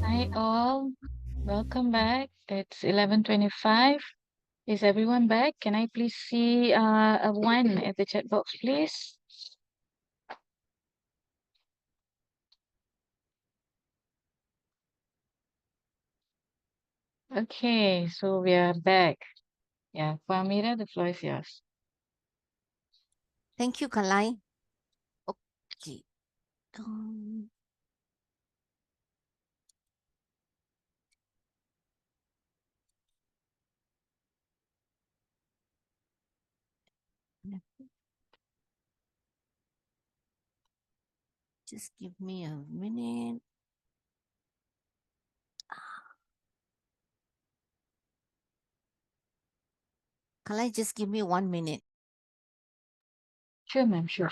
Hi all, welcome back. It's 11:25. Is everyone back? Can I please see a one at the chat box, please? Okay, so we are back. Yeah, for Amirah, the floor is yours. Thank you, Kalai. Okay. Um, just give me a minute. Kalai, just give me 1 minute. Sure, ma'am, sure.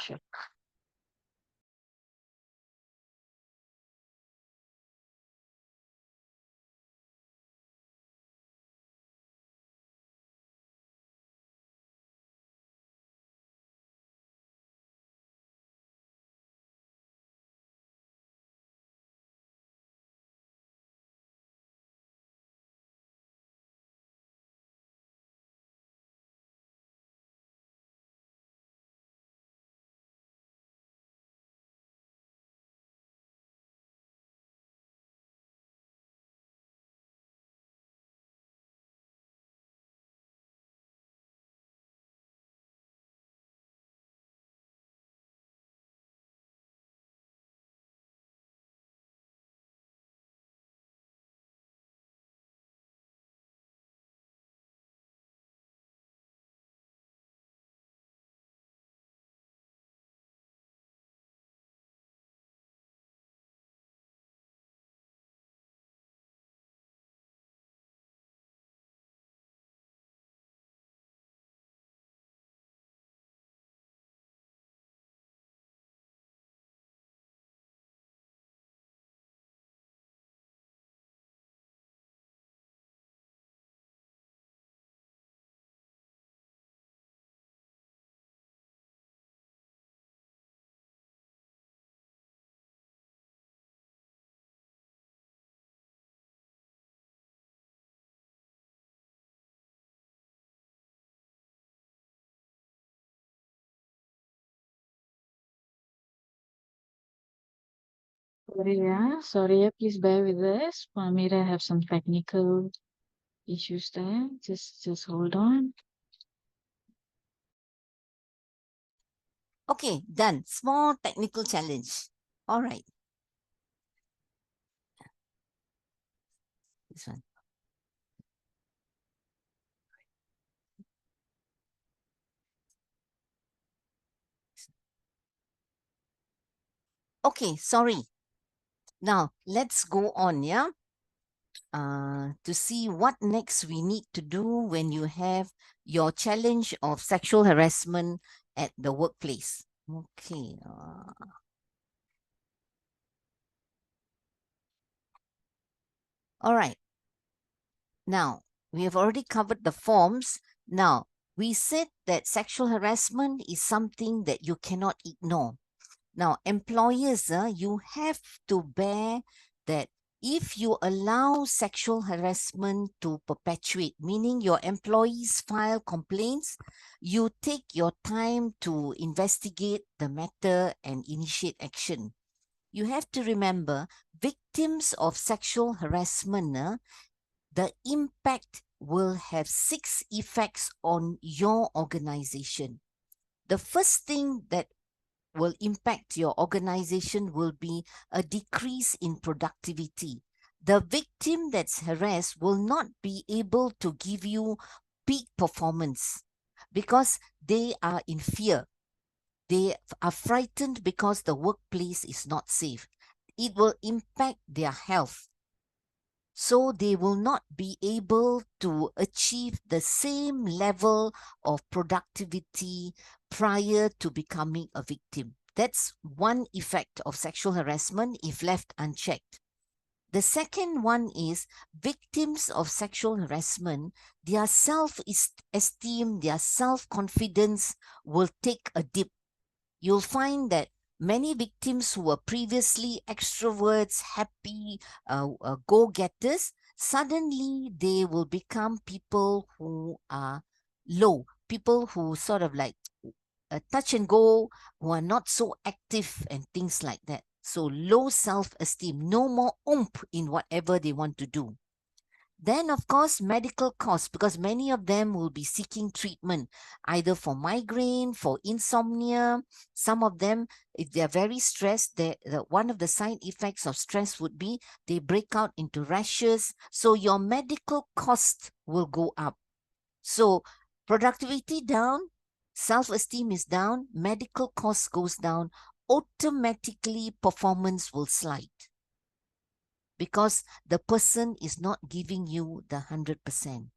Sorry, please bear with us. For Amirah, I have some technical issues there. Just hold on. Okay, done. Small technical challenge. All right. This one. Okay, sorry. Now, let's go on, yeah? To see what next we need to do when you have your challenge of sexual harassment at the workplace. Okay. All right. Now, we have already covered the forms. Now, we said that sexual harassment is something that you cannot ignore. Now, employers, you have to bear that if you allow sexual harassment to perpetuate, meaning your employees file complaints, you take your time to investigate the matter and initiate action. You have to remember, victims of sexual harassment, the impact will have 6 effects on your organization. The first thing that will impact your organization will be a decrease in productivity. The victim that's harassed will not be able to give you peak performance because they are in fear. They are frightened because the workplace is not safe. It will impact their health. So they will not be able to achieve the same level of productivity prior to becoming a victim. That's one effect of sexual harassment if left unchecked. The second one is victims of sexual harassment, their self-esteem, their self-confidence will take a dip. You'll find that many victims who were previously extroverts, happy, go-getters, suddenly they will become people who are low, people who sort of like touch and go, who are not so active and things like that. So low self-esteem, no more oomph in whatever they want to do. Then, of course, medical costs, because many of them will be seeking treatment, either for migraine, for insomnia. Some of them, if they're very stressed, one of the side effects of stress would be they break out into rashes. So your medical cost will go up. So productivity down, self-esteem is down, medical cost goes down, automatically performance will slide because the person is not giving you the 100%.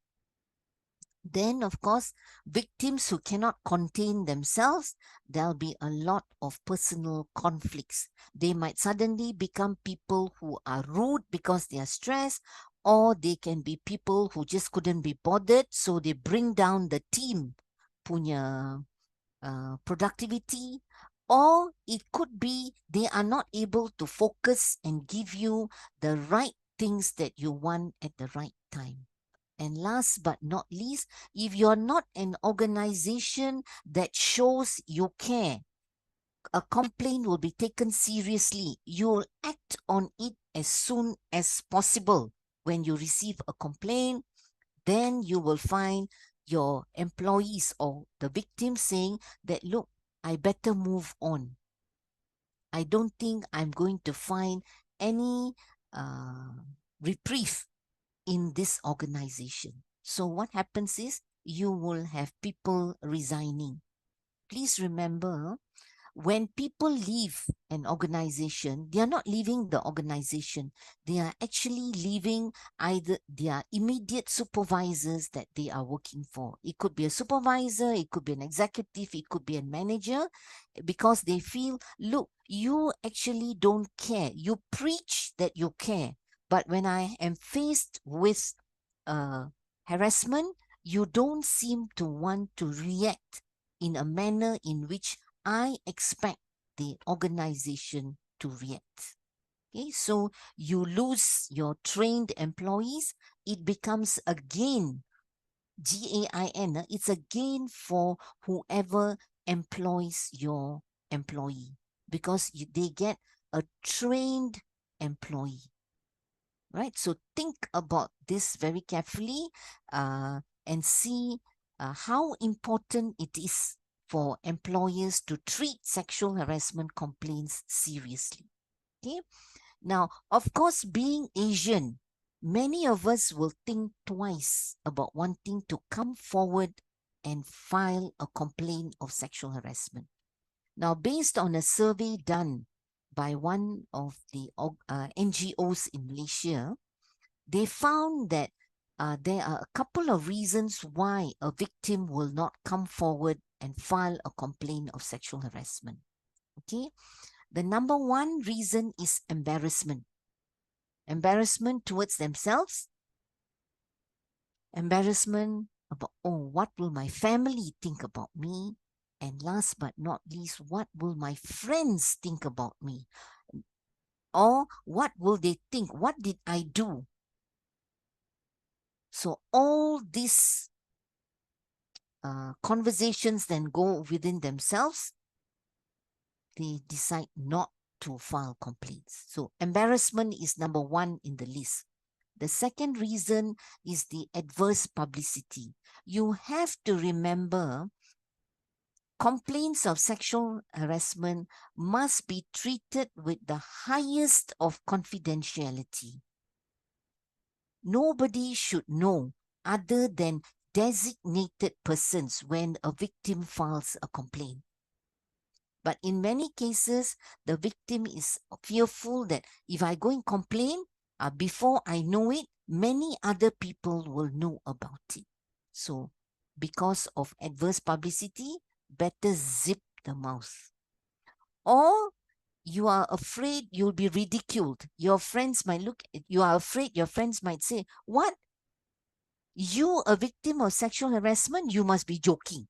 Then, of course, victims who cannot contain themselves, there'll be a lot of personal conflicts. They might suddenly become people who are rude because they are stressed, or they can be people who just couldn't be bothered, so they bring down the team punya productivity, or it could be they are not able to focus and give you the right things that you want at the right time. And last but not least, if you're not an organization that shows you care, a complaint will be taken seriously. You'll act on it as soon as possible. When you receive a complaint, then you will find your employees or the victim saying that, look, I better move on. I don't think I'm going to find any reprieve in this organization. So what happens is you will have people resigning. Please remember, when people leave an organization, they are not leaving the organization. They are actually leaving either their immediate supervisors that they are working for. It could be a supervisor, it could be an executive, it could be a manager, because they feel, look, you actually don't care. You preach that you care. But when I am faced with harassment, you don't seem to want to react in a manner in which I expect the organization to react. Okay, so you lose your trained employees. It becomes a gain, GAIN. It's a gain for whoever employs your employee, because they get a trained employee. Right? So think about this very carefully and see how important it is for employers to treat sexual harassment complaints seriously. Okay. Now, of course, being Asian, many of us will think twice about wanting to come forward and file a complaint of sexual harassment. Now, based on a survey done by one of the NGOs in Malaysia, they found that there are a couple of reasons why a victim will not come forward and file a complaint of sexual harassment. Okay, the number one reason is embarrassment. Embarrassment towards themselves, embarrassment about, oh, what will my family think about me? And last but not least, what will my friends think about me? Or what will they think? What did I do? So all these conversations then go within themselves. They decide not to file complaints. So embarrassment is number one in the list. The second reason is the adverse publicity. You have to remember, complaints of sexual harassment must be treated with the highest of confidentiality. Nobody should know other than designated persons when a victim files a complaint. But in many cases, the victim is fearful that if I go and complain, before I know it, many other people will know about it. So because of adverse publicity, better zip the mouth. Or you are afraid you'll be ridiculed. Your friends might you are afraid your friends might say, what? You a victim of sexual harassment? You must be joking.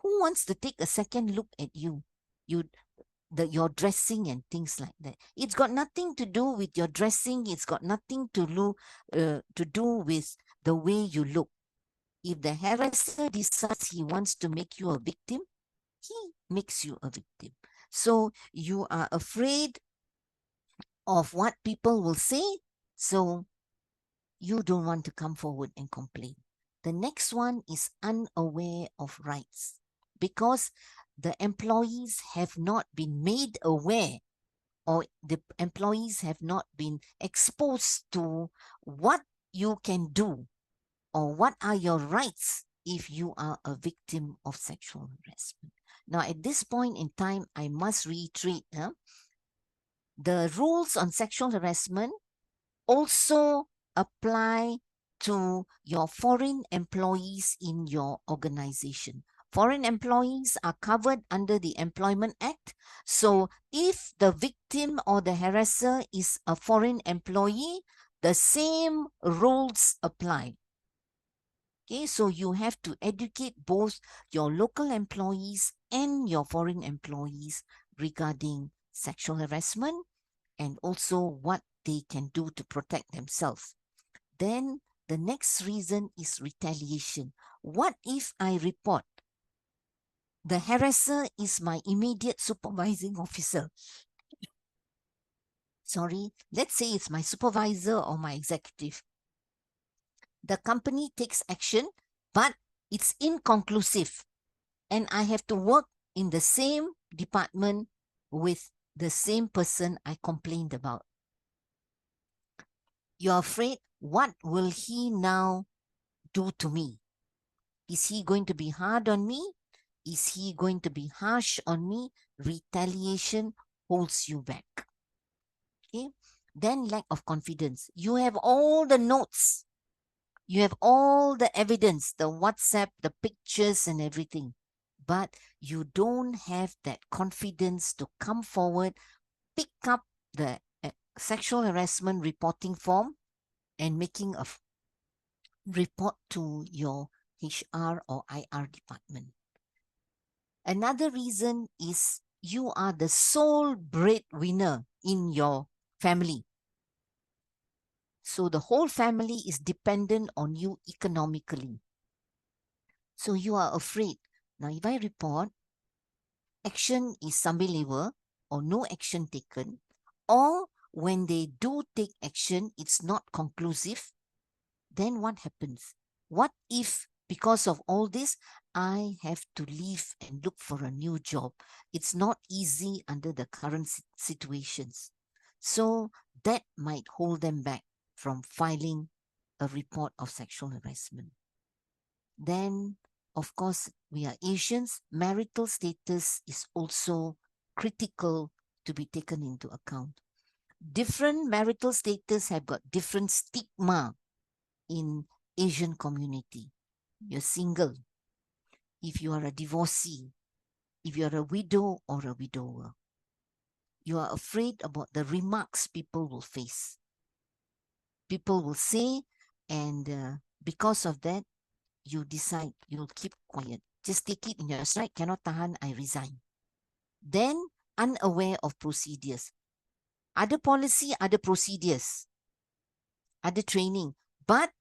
Who wants to take a second look at you? Your dressing and things like that. It's got nothing to do with your dressing. It's got nothing to do with the way you look. If the harasser decides he wants to make you a victim, he makes you a victim. So you are afraid of what people will say, so you don't want to come forward and complain. The next one is unaware of rights, because the employees have not been made aware, or the employees have not been exposed to what you can do or what are your rights if you are a victim of sexual harassment. Now, at this point in time, I must reiterate, the rules on sexual harassment also apply to your foreign employees in your organization. Foreign employees are covered under the Employment Act. So if the victim or the harasser is a foreign employee, the same rules apply. Okay, so you have to educate both your local employees and your foreign employees regarding sexual harassment and also what they can do to protect themselves. Then the next reason is retaliation. What if I report? The harasser is my immediate supervising officer. Sorry, let's say it's my supervisor or my executive. The company takes action, but it's inconclusive, and I have to work in the same department with the same person I complained about. You're afraid, what will he now do to me? Is he going to be hard on me? Is he going to be harsh on me? Retaliation holds you back. Okay? Then lack of confidence. You have all the notes. You have all the evidence, the WhatsApp, the pictures and everything. But you don't have that confidence to come forward, pick up the sexual harassment reporting form and making a report to your HR or IR department. Another reason is you are the sole breadwinner in your family. So the whole family is dependent on you economically. So you are afraid. Now, if I report, action is sambil lewa or no action taken, or when they do take action, it's not conclusive, then what happens? What if, because of all this, I have to leave and look for a new job? It's not easy under the current situations. So that might hold them back from filing a report of sexual harassment. Then, of course, we are Asians. Marital status is also critical to be taken into account. Different marital status have got different stigma in Asian community. You're single, if you are a divorcee, if you are a widow or a widower, you are afraid about the remarks people will face. People will say, and because of that, you decide you'll keep quiet. Just take it in your stride, cannot tahan, I resign. Then, unaware of procedures. Ada policy, ada procedures, ada training, but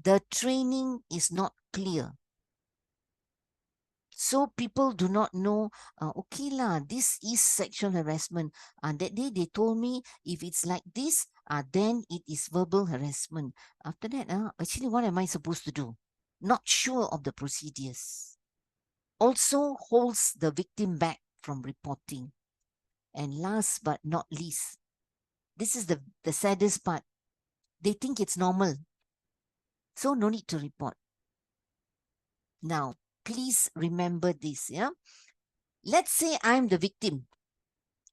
the training is not clear. So people do not know, okay lah, this is sexual harassment. That day they told me if it's like this, then it is verbal harassment. After that, actually what am I supposed to do? Not sure of the procedures. Also holds the victim back from reporting. And last but not least, this is the saddest part. They think it's normal. So no need to report. Now, please remember this, yeah? Let's say I'm the victim.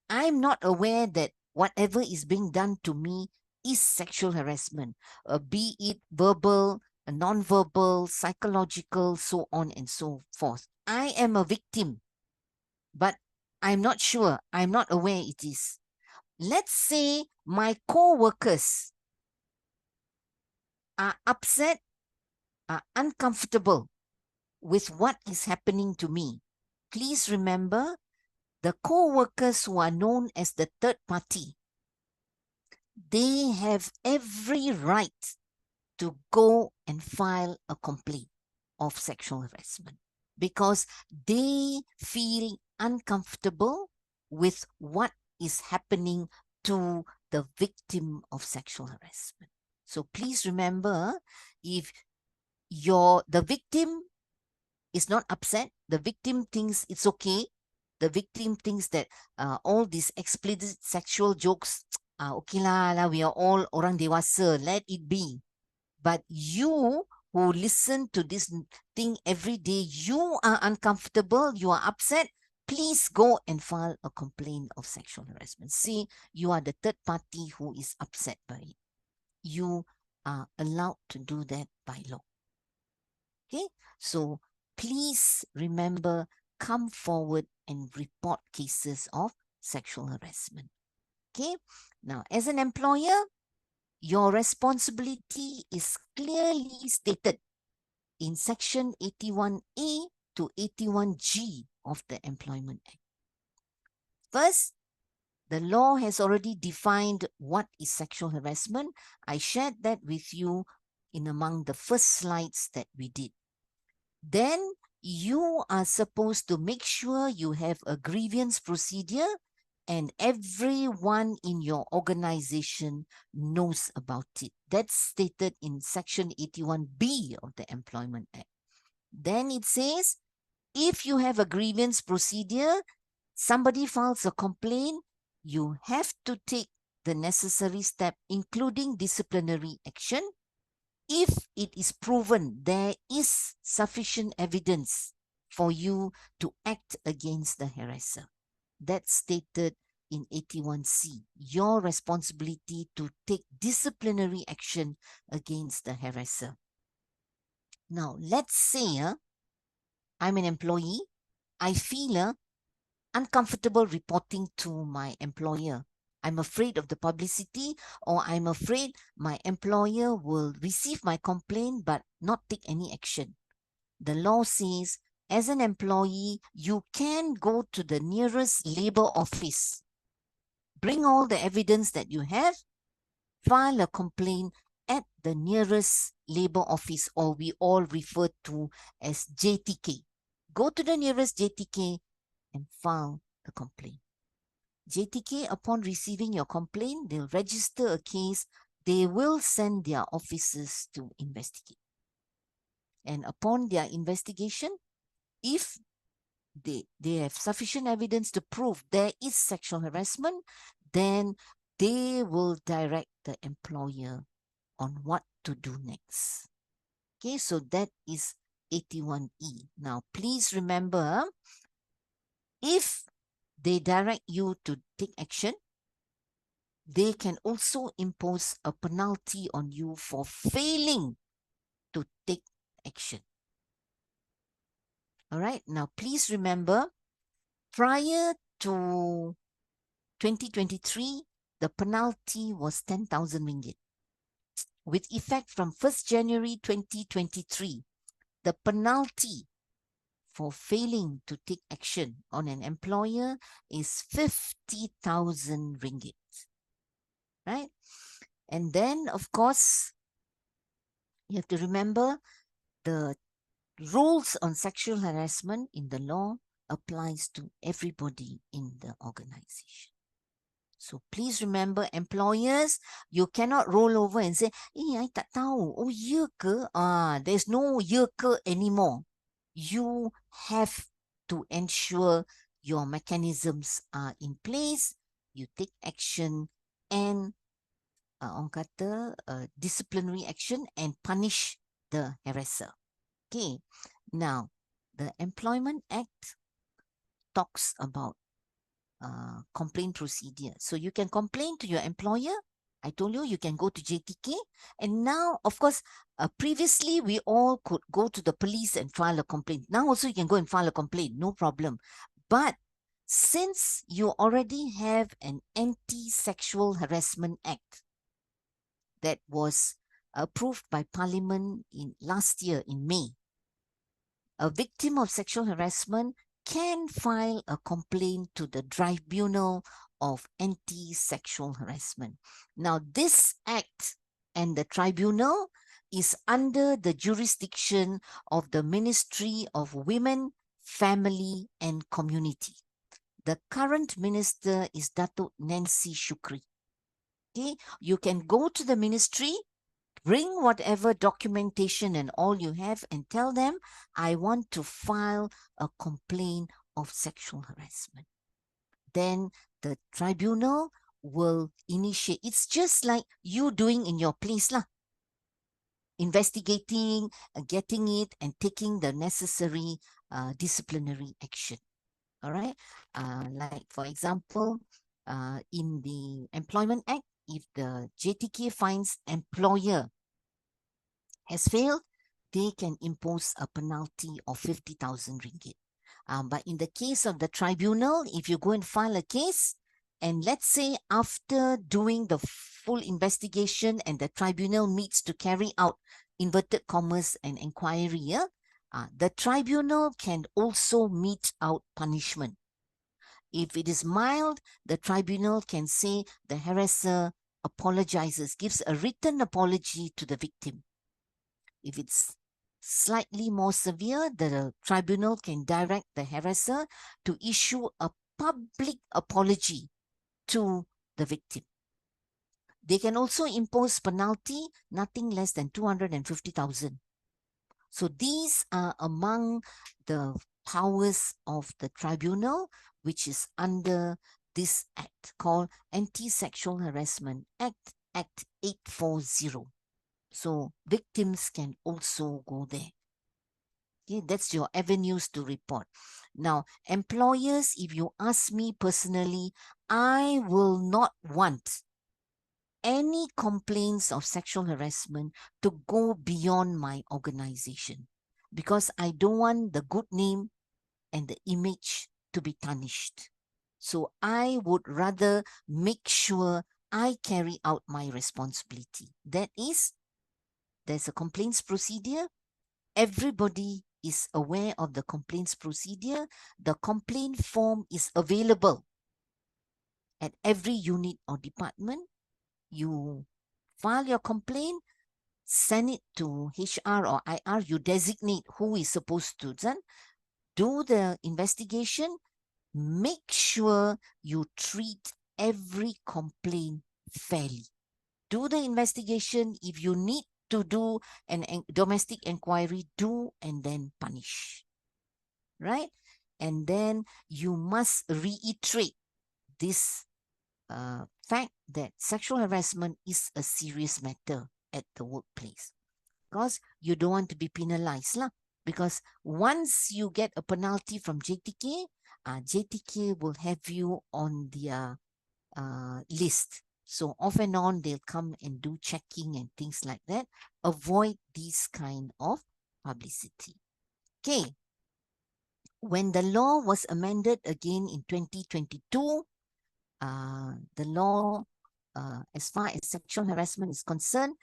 I'm not aware that whatever is being done to me is sexual harassment, be it verbal, non-verbal, psychological, so on and so forth. I am a victim, but I'm not sure, I'm not aware it is. Let's say my co-workers are upset, are uncomfortable with what is happening to me. Please remember, the co-workers who are known as the third party, they have every right to go and file a complaint of sexual harassment because they feel uncomfortable with what is happening to the victim of sexual harassment. So please remember, if the victim is not upset, the victim thinks it's okay, the victim thinks that all these explicit sexual jokes, okay lah, we are all orang dewasa, let it be. But you who listen to this thing every day, you are uncomfortable, you are upset, please go and file a complaint of sexual harassment. See, you are the third party who is upset by it. You are allowed to do that by law. Okay, so please remember, come forward and report cases of sexual harassment. Okay, now as an employer, your responsibility is clearly stated in Section 81A to 81G of the Employment Act. First, the law has already defined what is sexual harassment. I shared that with you in among the first slides that we did. Then you are supposed to make sure you have a grievance procedure and everyone in your organization knows about it. That's stated in Section 81B of the Employment Act. Then it says, if you have a grievance procedure, somebody files a complaint, you have to take the necessary step, including disciplinary action, if it is proven there is sufficient evidence for you to act against the harasser. That's stated in 81C, your responsibility to take disciplinary action against the harasser. Now, let's say I'm an employee, I feel uncomfortable reporting to my employer. I'm afraid of the publicity, or I'm afraid my employer will receive my complaint but not take any action. The law says, as an employee, you can go to the nearest labor office, bring all the evidence that you have, file a complaint at the nearest labor office, or we all refer to as JTK. Go to the nearest JTK and file the complaint. JTK, upon receiving your complaint, they'll register a case. They will send their officers to investigate. And upon their investigation, if they have sufficient evidence to prove there is sexual harassment, then they will direct the employer on what to do next. Okay, so that is 81E. Now, please remember, if they direct you to take action, they can also impose a penalty on you for failing to take action. All right, now please remember, prior to 2023, the penalty was 10,000 ringgit. With effect from 1st January 2023, the penalty for failing to take action on an employer is 50,000 ringgit. Right? And then, of course, you have to remember the rules on sexual harassment in the law applies to everybody in the organization. So please remember, employers, you cannot roll over and say, I tak tahu. Oh, ya ke? There's no ya ke anymore. You have to ensure your mechanisms are in place. You take action and orang kata disciplinary action and punish the harasser. Okay. Now, the Employment Act talks about complaint procedure. So you can complain to your employer. I told you, you can go to JTK. And now, of course, previously we all could go to the police and file a complaint. Now also you can go and file a complaint, no problem. But since you already have an Anti-Sexual Harassment Act that was approved by Parliament in last year in May, a victim of sexual harassment can file a complaint to the Tribunal of Anti-Sexual Harassment. Now, this act and the tribunal is under the jurisdiction of the Ministry of Women, Family and Community. The current minister is Datuk Nancy Shukri. Okay, you can go to the ministry, bring whatever documentation and all you have and tell them, I want to file a complaint of sexual harassment. Then the tribunal will initiate. It's just like you doing in your place lah. Investigating, getting it and taking the necessary disciplinary action. All right. Like for example, in the Employment Act, if the JTK finds employer has failed, they can impose a penalty of 50,000 ringgit. But in the case of the tribunal, if you go and file a case, and let's say after doing the full investigation and the tribunal meets to carry out inverted commas and inquiry, the tribunal can also mete out punishment. If it is mild, the tribunal can say the harasser apologizes, gives a written apology to the victim. If it's slightly more severe, the tribunal can direct the harasser to issue a public apology to the victim. They can also impose penalty, nothing less than 250,000. So these are among the powers of the tribunal, which is under this act called Anti-Sexual Harassment Act, Act 840. So victims can also go there. Okay, that's your avenues to report. Now, employers, if you ask me personally, I will not want any complaints of sexual harassment to go beyond my organization, because I don't want the good name and the image to be tarnished. So I would rather make sure I carry out my responsibility. That is, there's a complaints procedure. Everybody is aware of the complaints procedure. The complaint form is available at every unit or department. You file your complaint, send it to HR or IR. You designate who is supposed to do the investigation. Make sure you treat every complaint fairly. Do the investigation. If you need to do an domestic inquiry, do and then punish. Right? And then you must reiterate this fact that sexual harassment is a serious matter at the workplace, because you don't want to be penalized lah. Because once you get a penalty from JTK, JTK will have you on their list. So off and on, they'll come and do checking and things like that. Avoid this kind of publicity. Okay. When the law was amended again in 2022, the law, as far as sexual harassment is concerned,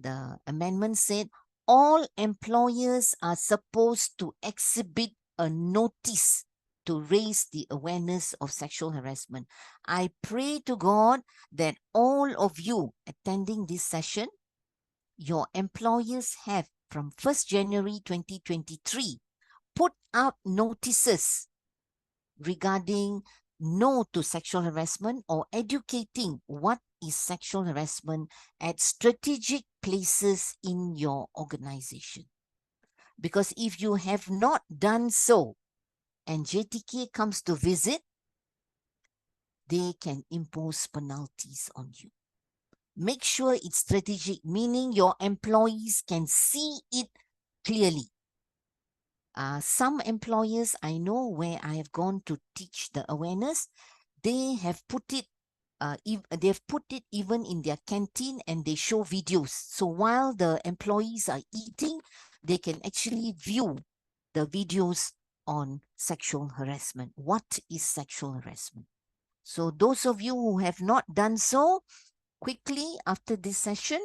the amendment said all employers are supposed to exhibit a notice to raise the awareness of sexual harassment. I pray to God that all of you attending this session, your employers have from 1st January 2023 put up notices regarding no to sexual harassment or educating what is sexual harassment at strategic places in your organization. Because if you have not done so and JTK comes to visit, they can impose penalties on you. Make sure it's strategic, meaning your employees can see it clearly. Some employers I know where I have gone to teach the awareness, they have put it they've put it even in their canteen, and they show videos. So while the employees are eating, they can actually view the videos on sexual harassment. What is sexual harassment? So those of you who have not done so, quickly after this session,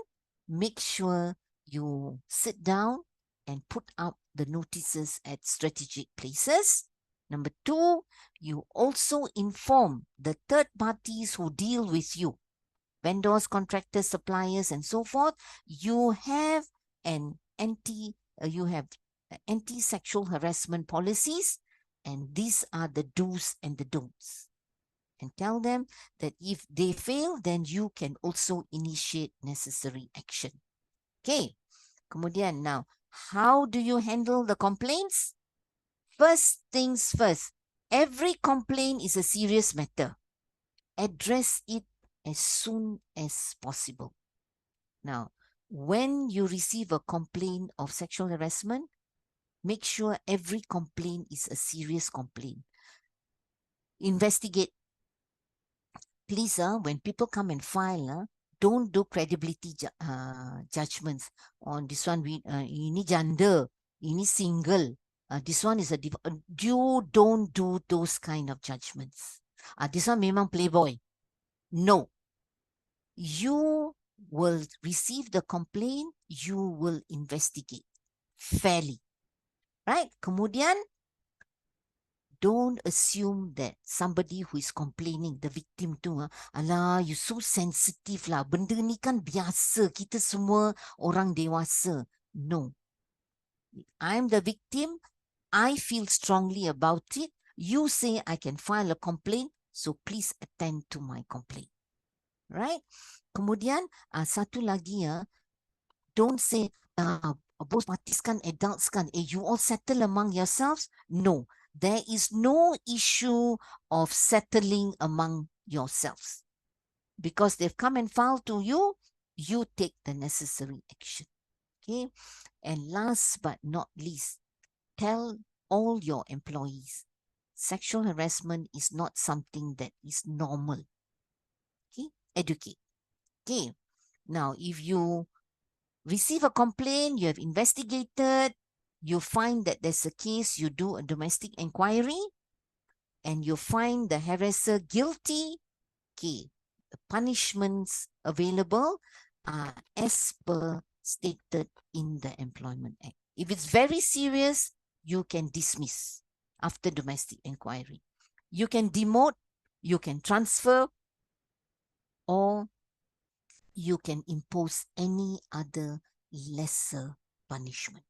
make sure you sit down and put up the notices at strategic places. Number 2, you also inform the third parties who deal with you, vendors, contractors, suppliers, and so forth. You have anti-sexual harassment policies, and these are the do's and the don'ts. And tell them that if they fail, then you can also initiate necessary action. Okay. Kemudian, now, how do you handle the complaints? First things first, every complaint is a serious matter. Address it as soon as possible. Now, when you receive a complaint of sexual harassment, make sure every complaint is a serious complaint. Investigate. Please, when people come and file, don't do credibility judgments on this one. Ini janda, ini single, this one is a you don't do those kind of judgments. This one memang playboy. No. You will receive the complaint, you will investigate fairly. Right? Kemudian, don't assume that somebody who is complaining, the victim tu, alah, you so sensitive lah. Benda ni kan biasa. Kita semua orang dewasa. No. I'm the victim. I feel strongly about it. You say I can file a complaint, so please attend to my complaint. Right? Kemudian, satu lagi, don't say, both parties kan, adults kan, you all settle among yourselves. No. There is no issue of settling among yourselves. Because they've come and filed to you, you take the necessary action. Okay? And last but not least, tell all your employees, sexual harassment is not something that is normal. Okay? Educate. Okay? Now, if you receive a complaint, you have investigated, you find that there's a case, you do a domestic inquiry, and you find the harasser guilty, okay, the punishments available are as per stated in the Employment Act. If it's very serious, you can dismiss after domestic inquiry. You can demote, you can transfer, or you can impose any other lesser punishment.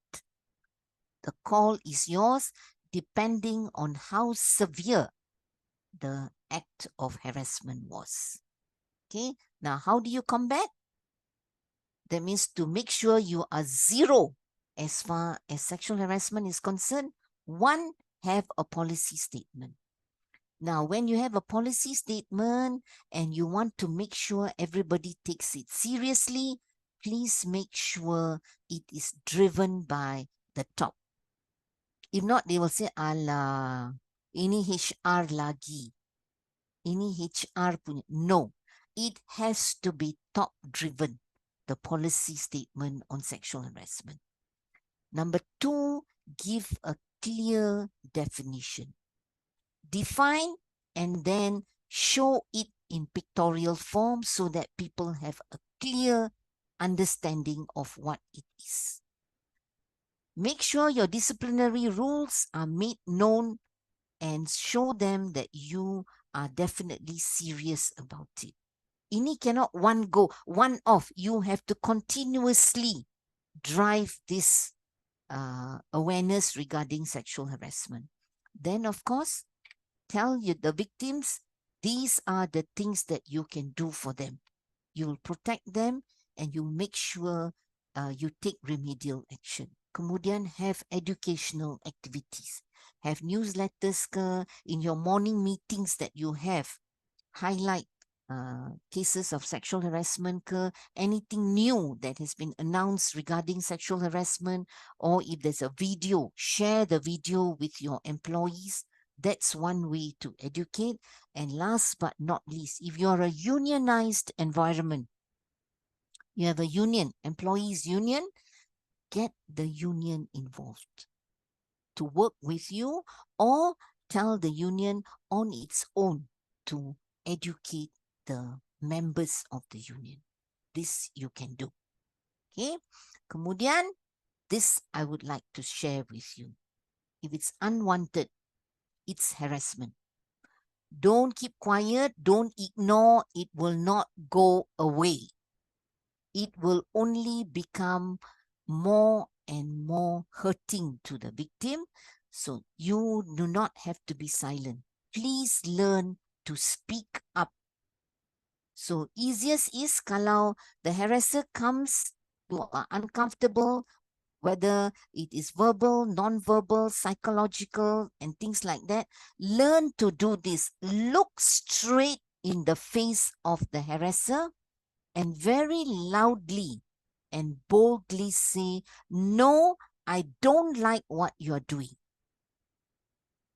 The call is yours depending on how severe the act of harassment was. Okay, now how do you combat? That means to make sure you are zero as far as sexual harassment is concerned. 1, have a policy statement. Now, when you have a policy statement and you want to make sure everybody takes it seriously, please make sure it is driven by the top. If not, they will say, alah, ini HR lagi. Ini HR punya. No, it has to be top driven, the policy statement on sexual harassment. Number 2, give a clear definition. Define and then show it in pictorial form so that people have a clear understanding of what it is. Make sure your disciplinary rules are made known and show them that you are definitely serious about it. Ini cannot one go, one off. You have to continuously drive this awareness regarding sexual harassment. Then, of course, tell the victims, these are the things that you can do for them. You will protect them and you make sure you take remedial action. Kemudian have educational activities. Have newsletters in your morning meetings that you have. Highlight cases of sexual harassment, anything new that has been announced regarding sexual harassment, or if there's a video, share the video with your employees That's one way to educate. And last but not least, if you're a unionized environment, you have a union, employees union, get the union involved to work with you, or tell the union on its own to educate the members of the union. This you can do. Okay. Kemudian, this I would like to share with you. If it's unwanted, it's harassment. Don't keep quiet. Don't ignore. It will not go away. It will only become more and more hurting to the victim. So you do not have to be silent. Please learn to speak up. So easiest is kalau the harasser comes, you are uncomfortable, whether it is verbal, non-verbal, psychological, and things like that. Learn to do this. Look straight in the face of the harasser and very loudly and boldly say, no, I don't like what you're doing.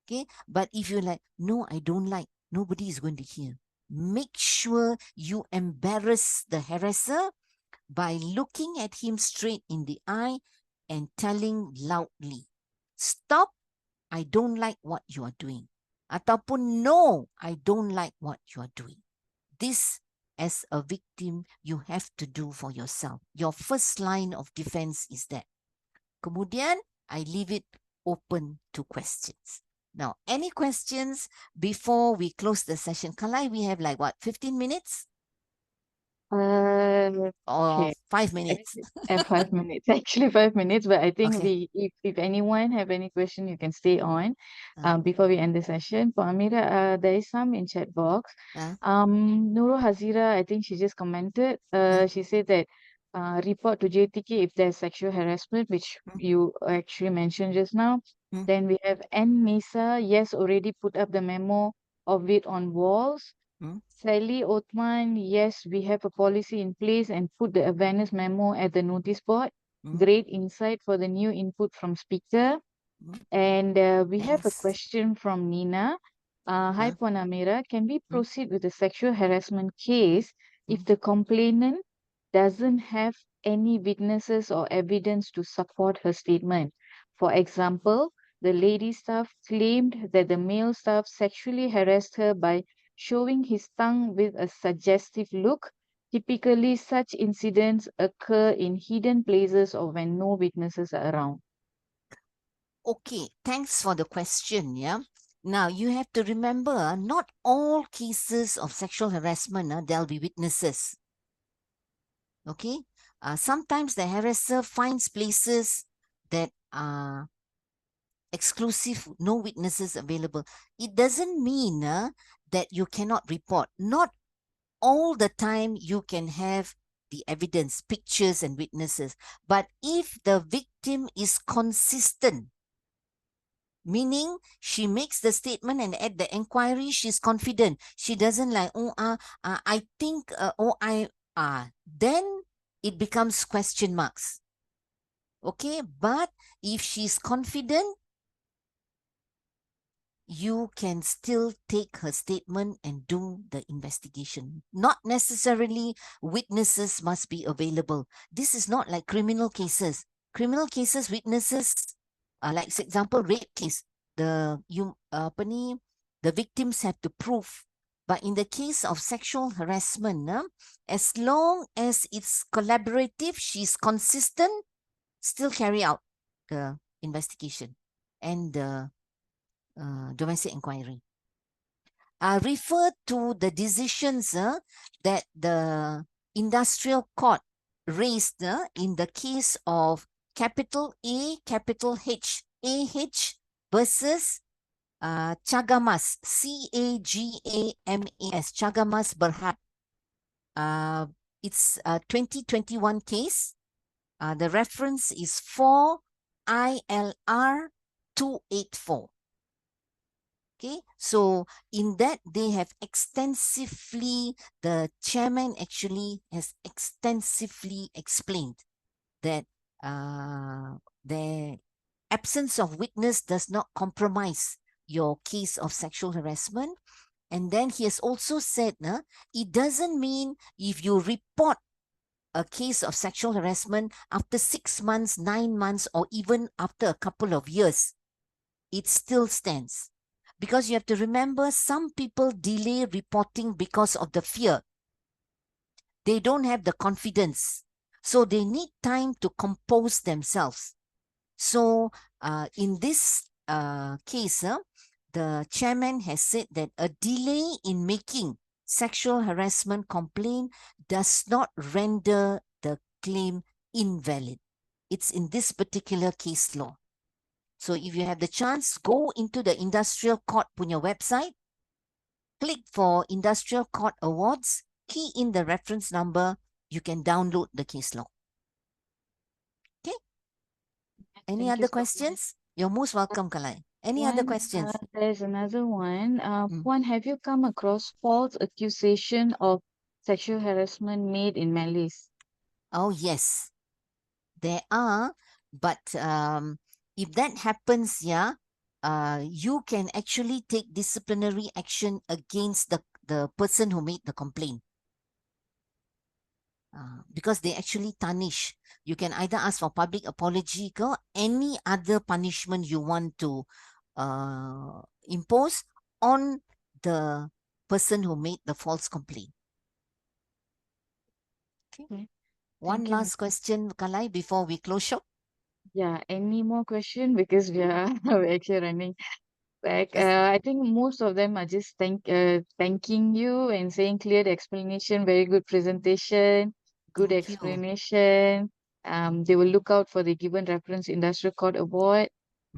Okay? But if you're like, no, I don't like, nobody is going to hear. Make sure you embarrass the harasser by looking at him straight in the eye and telling loudly, stop, I don't like what you are doing. Ataupun, no, I don't like what you are doing. This, as a victim, you have to do for yourself. Your first line of defense is that. Kemudian, I leave it open to questions. Now, any questions before we close the session? Kalai, we have like what, 15 minutes? Or Okay. 5 minutes? At 5 minutes, actually 5 minutes, but I think Okay. if anyone have any question, you can stay on Uh, before we end the session. For Amirah, there is some in chat box. uh, Nurul Hazira, I think she just commented. She said that report to JTK if there's sexual harassment, which mm, you actually mentioned just now. mm, Then we have N Misa, yes, already put up the memo of it on walls. mm, Sally Othman, yes, we have a policy in place and put the awareness memo at the notice board. mm, Great insight for the new input from speaker. mm. And we have a Thanks. question from Nina. Hi, Uh, Puan Amirah. Can we mm, proceed with the sexual harassment case if mm, the complainant doesn't have any witnesses or evidence to support her statement? For example, the lady staff claimed that the male staff sexually harassed her by showing his tongue with a suggestive look. Typically, such incidents occur in hidden places or when no witnesses are around. Okay, thanks for the question. Yeah. Now, you have to remember, not all cases of sexual harassment, there'll be witnesses. Okay. Sometimes the harasser finds places that are exclusive, no witnesses available. It doesn't mean that you cannot report. Not all the time you can have the evidence, pictures and witnesses. But if the victim is consistent, meaning she makes the statement and at the inquiry she's confident, she doesn't like, I think, then it becomes question marks. Okay, but if she's confident, you can still take her statement and do the investigation. Not necessarily witnesses must be available. This is not like criminal cases. Criminal cases, witnesses, like for example, rape case, the victims have to prove. But in the case of sexual harassment, as long as it's collaborative, she's consistent, still carry out the investigation and the domestic inquiry. Refer to the decisions that the industrial court raised in the case of capital A, capital H, AH versus Cagamas, CAGAMAS, Cagamas Berhad. It's a 2021 case. The reference is 4 ILR 284. Okay, so in that they have extensively, the chairman actually has extensively explained that the absence of witness does not compromise your case of sexual harassment. And then he has also said, it doesn't mean if you report a case of sexual harassment after 6 months, 9 months, or even after a couple of years, it still stands. Because you have to remember, some people delay reporting because of the fear. They don't have the confidence. So they need time to compose themselves. So in this case, the chairman has said that a delay in making sexual harassment complaint does not render the claim invalid. It's in this particular case law. So if you have the chance, go into the Industrial Court punya website, click for Industrial Court Awards, key in the reference number, you can download the case law. Okay? Any Thank you other so much. questions? You're most welcome, Kalai. Any other questions? There's another one. Mm. Puan, have you come across false accusation of sexual harassment made in malice? Oh, yes, there are. But if that happens, you can actually take disciplinary action against the person who made the complaint. Because they actually tarnish. You can either ask for public apology or any other punishment you want to impose on the person who made the false complaint. Okay. One Thank you, last question, Kalai, before we close shop. Yeah, any more question? Because we are we're actually running back. Yes. I think most of them are just thanking you and saying clear explanation, very good presentation, good Thank you. explanation. They will look out for the given reference industrial court award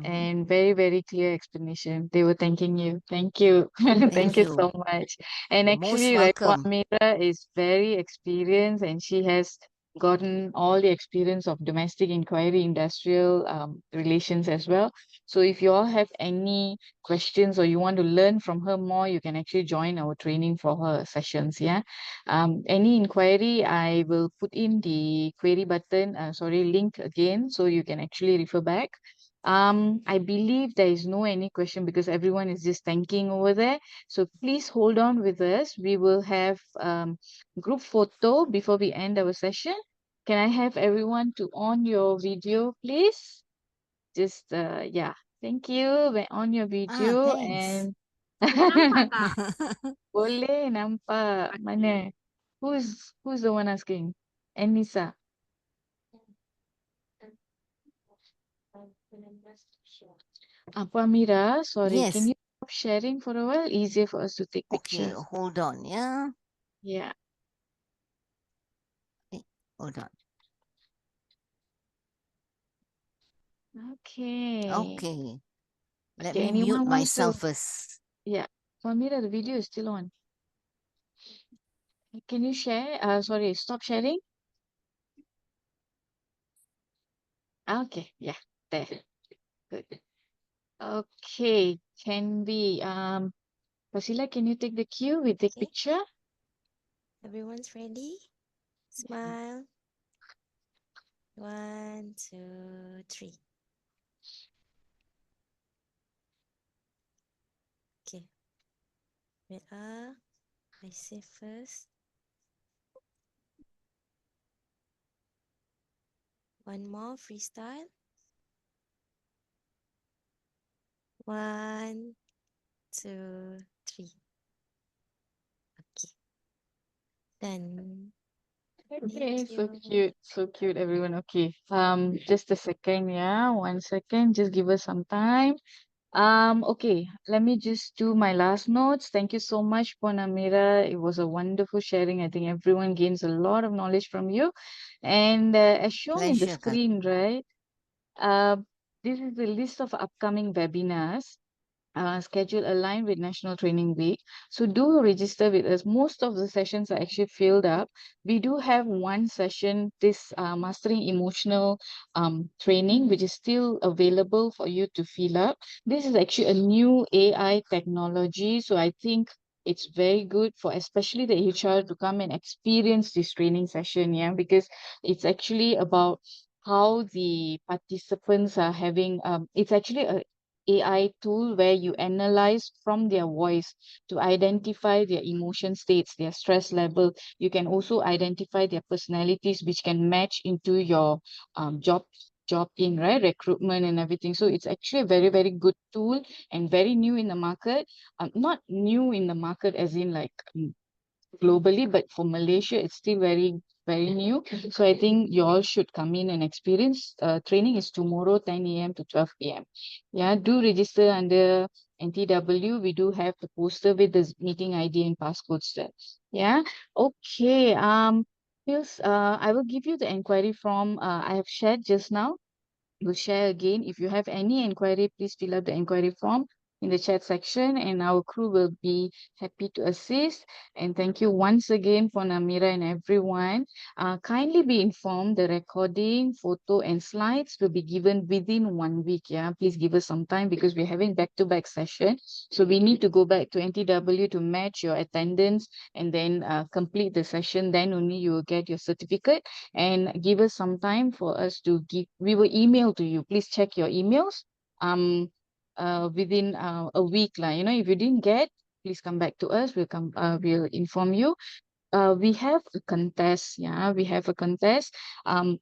and very, very clear explanation. They were thanking you. Thank you. Thank Thank you you. so much. And You're most actually, right, welcome. Amirah is very experienced and she has gotten all the experience of domestic inquiry, industrial relations as well. So if you all have any questions or you want to learn from her more, you can actually join our training for her sessions. Yeah. Any inquiry, I will put in the query button, link again, so you can actually refer back. I believe there is no any question because everyone is just thanking over there. So please hold on with us. We will have group photo before we end our session. Can I have everyone to on your video, please? Just yeah. Thank you. We're on your video Thanks. and Nampak tak? boleh nampak mana? Who's the one asking? Anissa. Apa Amira, sorry, can Yes. you stop sharing for a while? Easier for us to take Okay, pictures. hold on, yeah. Yeah. Hold on. Okay. Okay. Let Okay, me anyone mute wants to? myself first. Yeah. Amira, the video is still on. Can you share? Sorry, stop sharing. Okay, yeah, there. Good. Okay, can we Fasila, can you take the cue? We take Okay. picture. Everyone's ready? Smile. 1, 2, 3. Okay. Wait, I save first. One more freestyle. 1, 2, 3. Okay. Done. Okay, Thank so you. cute, everyone. Okay, just a second, yeah, 1 second, just give us some time. Okay, let me just do my last notes. Thank you so much, Pon Amira. It was a wonderful sharing. I think everyone gains a lot of knowledge from you. And as shown in the Pleasure, Kal. screen, right? Uh, this is the list of upcoming webinars. Schedule aligned with National Training Week. So do register with us. Most of the sessions are actually filled up. We do have one session, this mastering emotional training, which is still available for you to fill up. This is actually a new AI technology. So I think it's very good for especially the HR to come and experience this training session, yeah, because it's actually about how the participants are having it's actually a AI tool where you analyze from their voice to identify their emotion states, their stress level. You can also identify their personalities, which can match into your job in, right, recruitment and everything. So it's actually a very, very good tool and very new in the market. Not new in the market as in like globally, but for Malaysia, it's still very, very new. So I think you all should come in and experience. Training is tomorrow, 10 a.m. to 12 p.m. Yeah, do register under NTW. We do have the poster with the meeting ID and passcodes there. Yeah. Okay. Pils, I will give you the inquiry form I have shared just now. We'll share again. If you have any inquiry, please fill out the inquiry form in the chat section and our crew will be happy to assist. And thank you once again for Amirah and everyone. Kindly be informed the recording, photo and slides will be given within 1 week. Yeah, please give us some time because we're having back-to-back session. So we need to go back to NTW to match your attendance and then complete the session. Then only you will get your certificate, and give us some time for us to give. We will email to you. Please check your emails within a week lah. You know, if you didn't get, please come back to us. We'll inform you. We have a contest. Yeah, we have a contest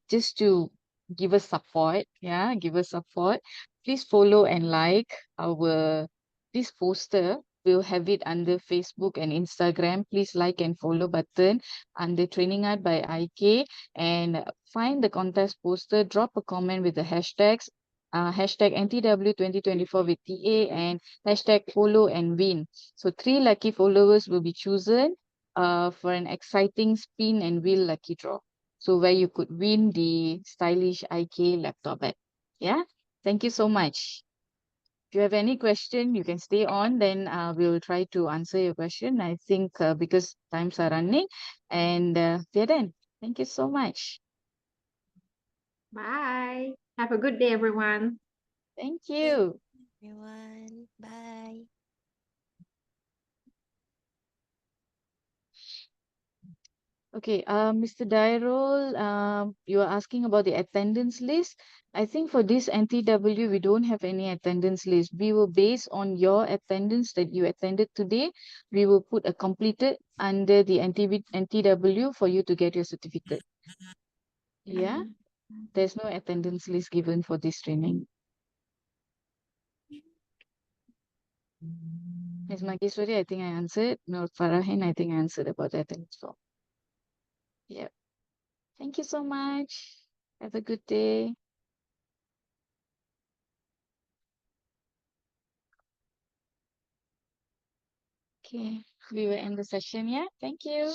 just to give us support. Yeah, give us support. Please follow and like our this poster. We'll have it under Facebook and Instagram. Please like and follow button under Training Art by IK, and find the contest poster. Drop a comment with the hashtags hashtag NTW 2024 with TA and hashtag follow and win. So 3 lucky followers will be chosen for an exciting spin and wheel lucky draw. So where you could win the stylish IK laptop bag. Yeah. Thank you so much. If you have any question, you can stay on. Then we'll try to answer your question. I think because times are running, and we're done. Thank you so much. Bye. Have a good day, everyone. Thank you. Everyone, bye. Okay, Mr. Dairul, you are asking about the attendance list. I think for this NTW, we don't have any attendance list. We will base on your attendance that you attended today. We will put a completed under the NTW for you to get your certificate. Yeah, there's no attendance list given for this training. Ms. Mageshwari, I think I answered. No, Farahin, I think I answered about the attendance form. Yep. Thank you so much. Have a good day. Okay, we will end the session. Yeah, thank you.